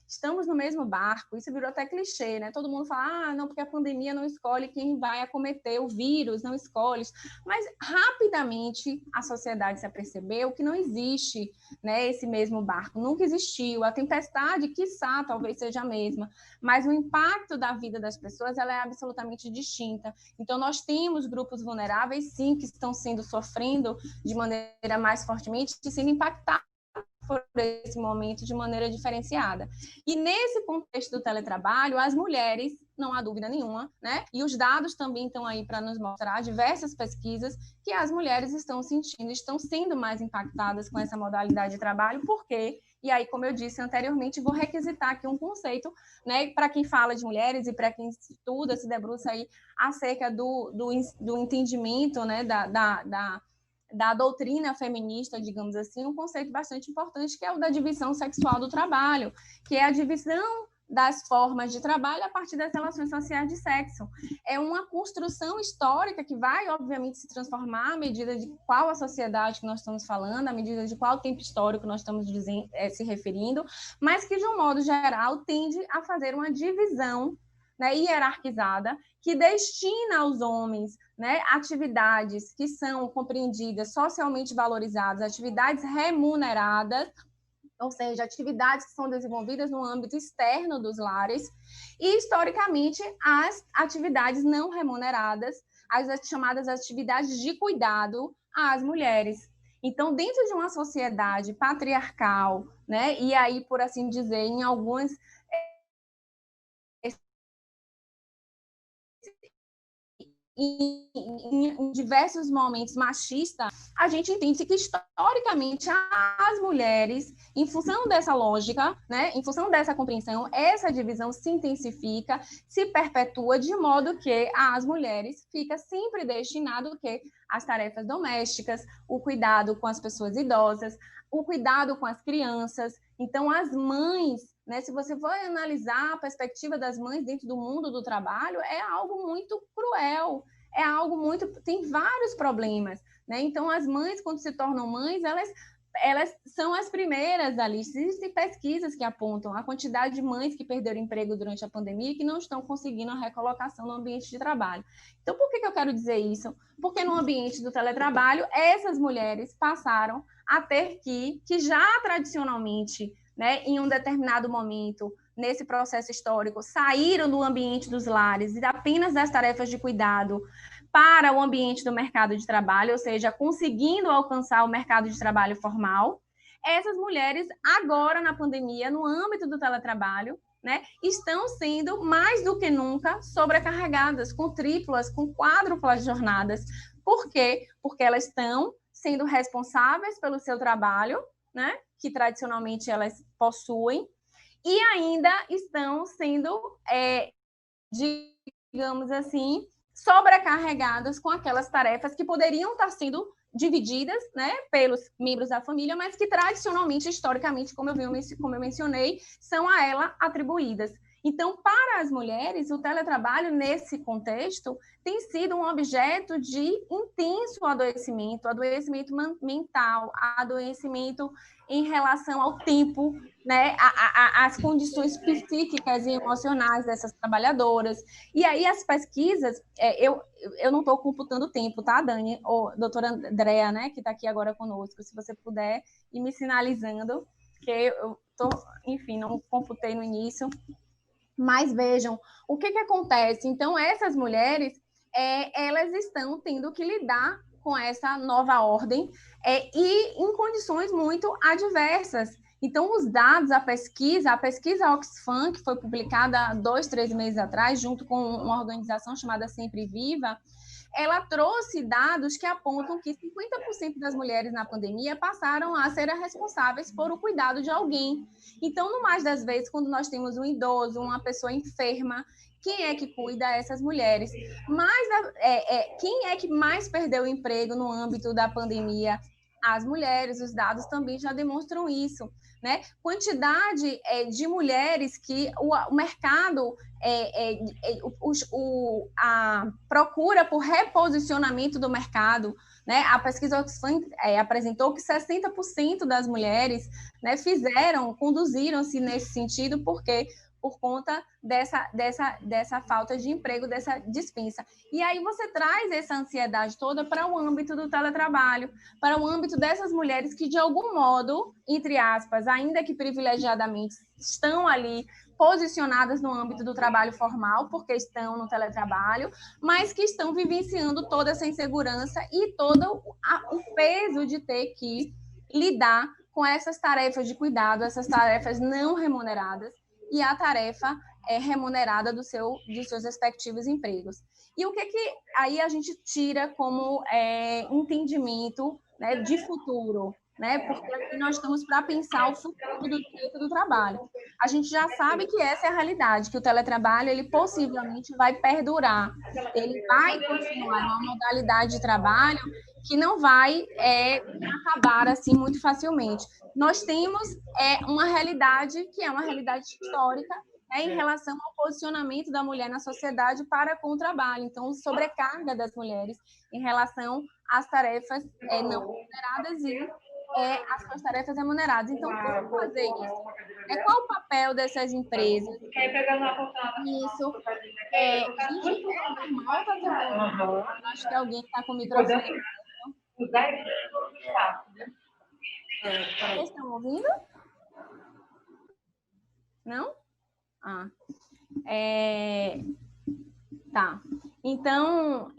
estamos no mesmo barco, isso virou até clichê, né? Todo mundo fala, não, porque a pandemia não escolhe quem vai acometer, o vírus não escolhe. Mas, rapidamente, a sociedade se apercebeu que não existe, né, esse mesmo barco, nunca existiu. A tempestade, quiçá, talvez seja a mesma, mas o impacto da vida das pessoas, ela é absolutamente distinta. Então, nós temos grupos vulneráveis, sim, que estão sofrendo de maneira mais fortemente, sendo impactados por esse momento de maneira diferenciada. E nesse contexto do teletrabalho, as mulheres, não há dúvida nenhuma, né? E os dados também estão aí para nos mostrar, diversas pesquisas, que as mulheres estão sendo mais impactadas com essa modalidade de trabalho, porque, e aí, como eu disse anteriormente, vou requisitar aqui um conceito, né, para quem fala de mulheres e para quem estuda, se debruça aí acerca do entendimento, né, da doutrina feminista, digamos assim, um conceito bastante importante, que é o da divisão sexual do trabalho, que é a divisão das formas de trabalho a partir das relações sociais de sexo. É uma construção histórica que vai, obviamente, se transformar à medida de qual a sociedade que nós estamos falando, à medida de qual tempo histórico nós estamos se referindo, mas que, de um modo geral, tende a fazer uma divisão, né, hierarquizada, que destina aos homens, né, atividades que são compreendidas, socialmente valorizadas, atividades remuneradas, ou seja, atividades que são desenvolvidas no âmbito externo dos lares, e, historicamente, as atividades não remuneradas, as chamadas atividades de cuidado às mulheres. Então, dentro de uma sociedade patriarcal, né, e aí, por assim dizer, em algumas em diversos momentos machista, a gente entende que, historicamente, as mulheres, em função dessa lógica, né, em função dessa compreensão, essa divisão se intensifica, se perpetua, de modo que as mulheres fica sempre destinado que as tarefas domésticas, o cuidado com as pessoas idosas, o cuidado com as crianças. Então, as mães, né, se você for analisar a perspectiva das mães dentro do mundo do trabalho, é algo muito cruel, é algo muito... tem vários problemas, né? Então, as mães, quando se tornam mães, elas são as primeiras ali. Existem pesquisas que apontam a quantidade de mães que perderam emprego durante a pandemia e que não estão conseguindo a recolocação no ambiente de trabalho. Então, por que eu quero dizer isso? Porque no ambiente do teletrabalho, essas mulheres passaram a ter que já tradicionalmente, né, em um determinado momento, nesse processo histórico, saíram do ambiente dos lares e apenas das tarefas de cuidado para o ambiente do mercado de trabalho, ou seja, conseguindo alcançar o mercado de trabalho formal. Essas mulheres, agora na pandemia, no âmbito do teletrabalho, né, estão sendo mais do que nunca sobrecarregadas, com triplas, com quádruplas jornadas. Por quê? Porque elas estão sendo responsáveis pelo seu trabalho, né, que tradicionalmente elas possuem, e ainda estão sendo, digamos assim, sobrecarregadas com aquelas tarefas que poderiam estar sendo divididas, né, pelos membros da família, mas que tradicionalmente, historicamente, como eu mencionei, são a ela atribuídas. Então, para as mulheres, o teletrabalho, nesse contexto, tem sido um objeto de intenso adoecimento mental, adoecimento em relação ao tempo, né, as condições psíquicas e emocionais dessas trabalhadoras. E aí as pesquisas, eu não estou computando o tempo, tá, Dani? Ou doutora Andrea, né, que está aqui agora conosco, se você puder ir me sinalizando, que eu tô, enfim, não computei no início. Mas vejam, o que acontece? Então, essas mulheres, elas estão tendo que lidar com essa nova ordem e em condições muito adversas. Então, os dados, a pesquisa Oxfam, que foi publicada há 2, 3 meses atrás, junto com uma organização chamada Sempre Viva, ela trouxe dados que apontam que 50% das mulheres na pandemia passaram a ser responsáveis por o cuidado de alguém. Então, no mais das vezes, quando nós temos um idoso, uma pessoa enferma, quem é que cuida? Essas mulheres. Mas quem é que mais perdeu o emprego no âmbito da pandemia? As mulheres. Os dados também já demonstram isso, né? Quantidade de mulheres que o mercado, a procura por reposicionamento do mercado, né? A pesquisa Oxfam apresentou que 60% das mulheres, né, conduziram-se nesse sentido, porque por conta dessa falta de emprego, dessa dispensa. E aí você traz essa ansiedade toda para o âmbito do teletrabalho, para o âmbito dessas mulheres que, de algum modo, entre aspas, ainda que privilegiadamente, estão ali posicionadas no âmbito do trabalho formal, porque estão no teletrabalho, mas que estão vivenciando toda essa insegurança e todo o peso de ter que lidar com essas tarefas de cuidado, essas tarefas não remuneradas, e a tarefa remunerada de seus respectivos empregos. E o que aí a gente tira como entendimento, né, de futuro, né? Porque aqui nós estamos para pensar o futuro do direito do trabalho. A gente já sabe que essa é a realidade, que o teletrabalho ele possivelmente vai perdurar, ele vai continuar uma modalidade de trabalho que não vai acabar assim muito facilmente. Nós temos uma realidade que é uma realidade histórica, em relação ao posicionamento da mulher na sociedade para com o trabalho. Então, sobrecarga das mulheres em relação às tarefas não remuneradas e as suas tarefas remuneradas. Então, como fazer isso? Qual o papel dessas empresas? Isso. Gente, normal, tá tudo. Acho que alguém está com o microfone. Vocês estão ouvindo? Não? Tá. Então,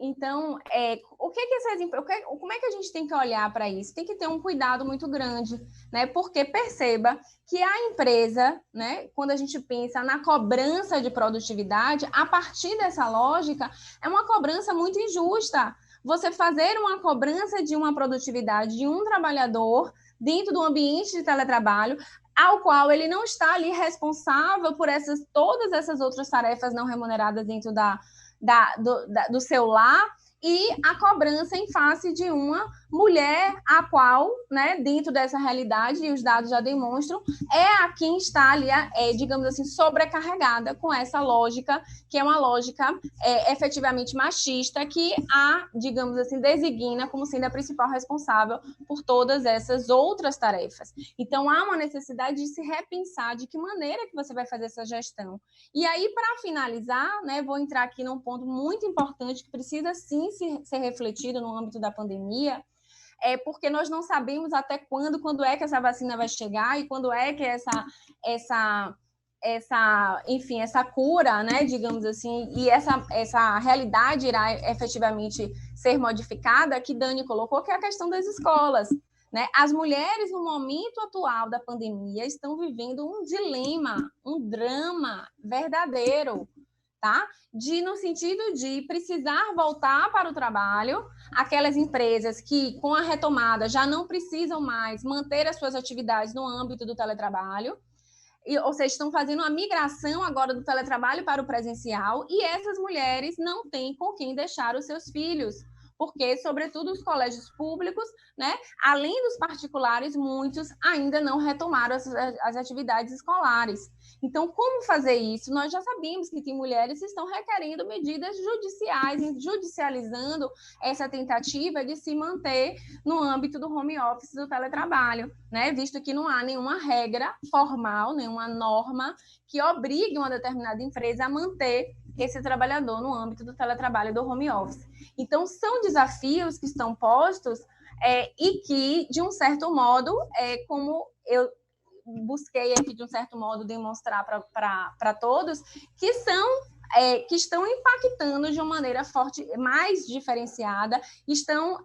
como é que a gente tem que olhar para isso? Tem que ter um cuidado muito grande, né? Porque perceba que a empresa, né, quando a gente pensa na cobrança de produtividade, a partir dessa lógica, é uma cobrança muito injusta. Você fazer uma cobrança de uma produtividade de um trabalhador dentro do ambiente de teletrabalho, ao qual ele não está ali responsável por todas essas outras tarefas não remuneradas dentro do seu lar, e a cobrança em face de uma mulher a qual, né, dentro dessa realidade, e os dados já demonstram, a quem está ali, digamos assim, sobrecarregada com essa lógica, que é uma lógica efetivamente machista, que digamos assim, designa como sendo a principal responsável por todas essas outras tarefas. Então, há uma necessidade de se repensar de que maneira que você vai fazer essa gestão. E aí, para finalizar, né, vou entrar aqui num ponto muito importante que precisa, sim, ser refletido no âmbito da pandemia, porque nós não sabemos até quando é que essa vacina vai chegar e quando é que essa cura, né, digamos assim, e essa realidade irá efetivamente ser modificada, que Dani colocou, que é a questão das escolas, né? As mulheres, no momento atual da pandemia, estão vivendo um dilema, um drama verdadeiro, tá? No sentido de precisar voltar para o trabalho, aquelas empresas que, com a retomada, já não precisam mais manter as suas atividades no âmbito do teletrabalho, ou seja, estão fazendo uma migração agora do teletrabalho para o presencial, e essas mulheres não têm com quem deixar os seus filhos, porque, sobretudo, os colégios públicos, né, além dos particulares, muitos ainda não retomaram as atividades escolares. Então, como fazer isso? Nós já sabemos que tem mulheres que estão requerendo medidas judiciais, judicializando essa tentativa de se manter no âmbito do home office, do teletrabalho, né? Visto que não há nenhuma regra formal, nenhuma norma que obrigue uma determinada empresa a manter esse trabalhador no âmbito do teletrabalho, do home office. Então, são desafios que estão postos e que, de um certo modo, como eu busquei aqui, de um certo modo, demonstrar para todos, que estão impactando de uma maneira forte, mais diferenciada, estão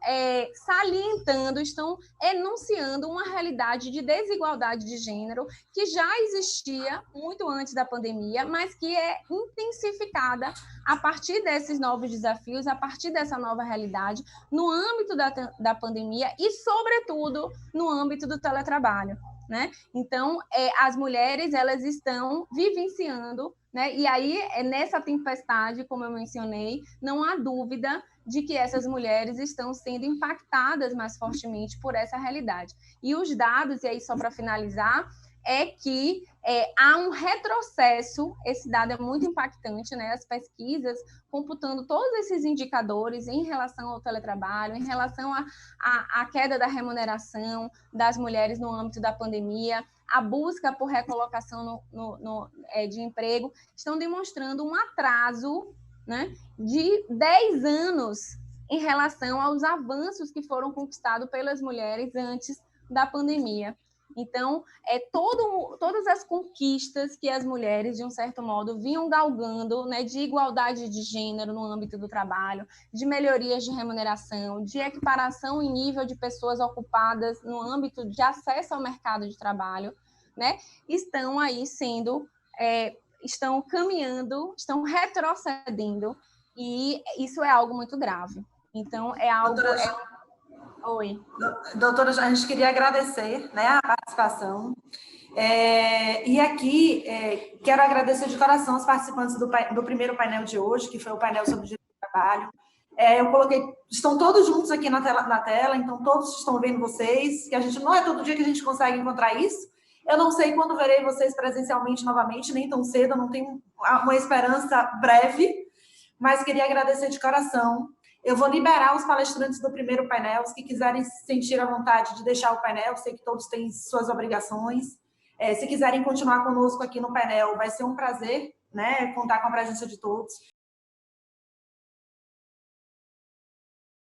salientando, estão enunciando uma realidade de desigualdade de gênero que já existia muito antes da pandemia, mas que é intensificada a partir desses novos desafios, a partir dessa nova realidade, no âmbito da pandemia e, sobretudo, no âmbito do teletrabalho. Né? Então, as mulheres, elas estão vivenciando, né? E aí, nessa tempestade, como eu mencionei, não há dúvida de que essas mulheres estão sendo impactadas mais fortemente por essa realidade. E os dados, e aí só para finalizar, é que há um retrocesso, esse dado é muito impactante, né? As pesquisas computando todos esses indicadores em relação ao teletrabalho, em relação à queda da remuneração das mulheres no âmbito da pandemia, a busca por recolocação de emprego, estão demonstrando um atraso, né, de 10 anos em relação aos avanços que foram conquistados pelas mulheres antes da pandemia. Então, todas as conquistas que as mulheres, de um certo modo, vinham galgando, né, de igualdade de gênero no âmbito do trabalho, de melhorias de remuneração, de equiparação em nível de pessoas ocupadas no âmbito de acesso ao mercado de trabalho, né, estão aí estão caminhando, estão retrocedendo, e isso é algo muito grave. Então, é algo... Oi. Doutora, a gente queria agradecer, né, a participação. E aqui, quero agradecer de coração os participantes do primeiro painel de hoje, que foi o painel sobre direito do trabalho. Eu coloquei, estão todos juntos aqui na tela, então todos estão vendo vocês, que a gente não é todo dia que a gente consegue encontrar isso. Eu não sei quando verei vocês presencialmente novamente, nem tão cedo, eu não tenho uma esperança breve, mas queria agradecer de coração. Eu vou liberar os palestrantes do primeiro painel, os que quiserem se sentir à vontade de deixar o painel, sei que todos têm suas obrigações. Se quiserem continuar conosco aqui no painel, vai ser um prazer, né, contar com a presença de todos.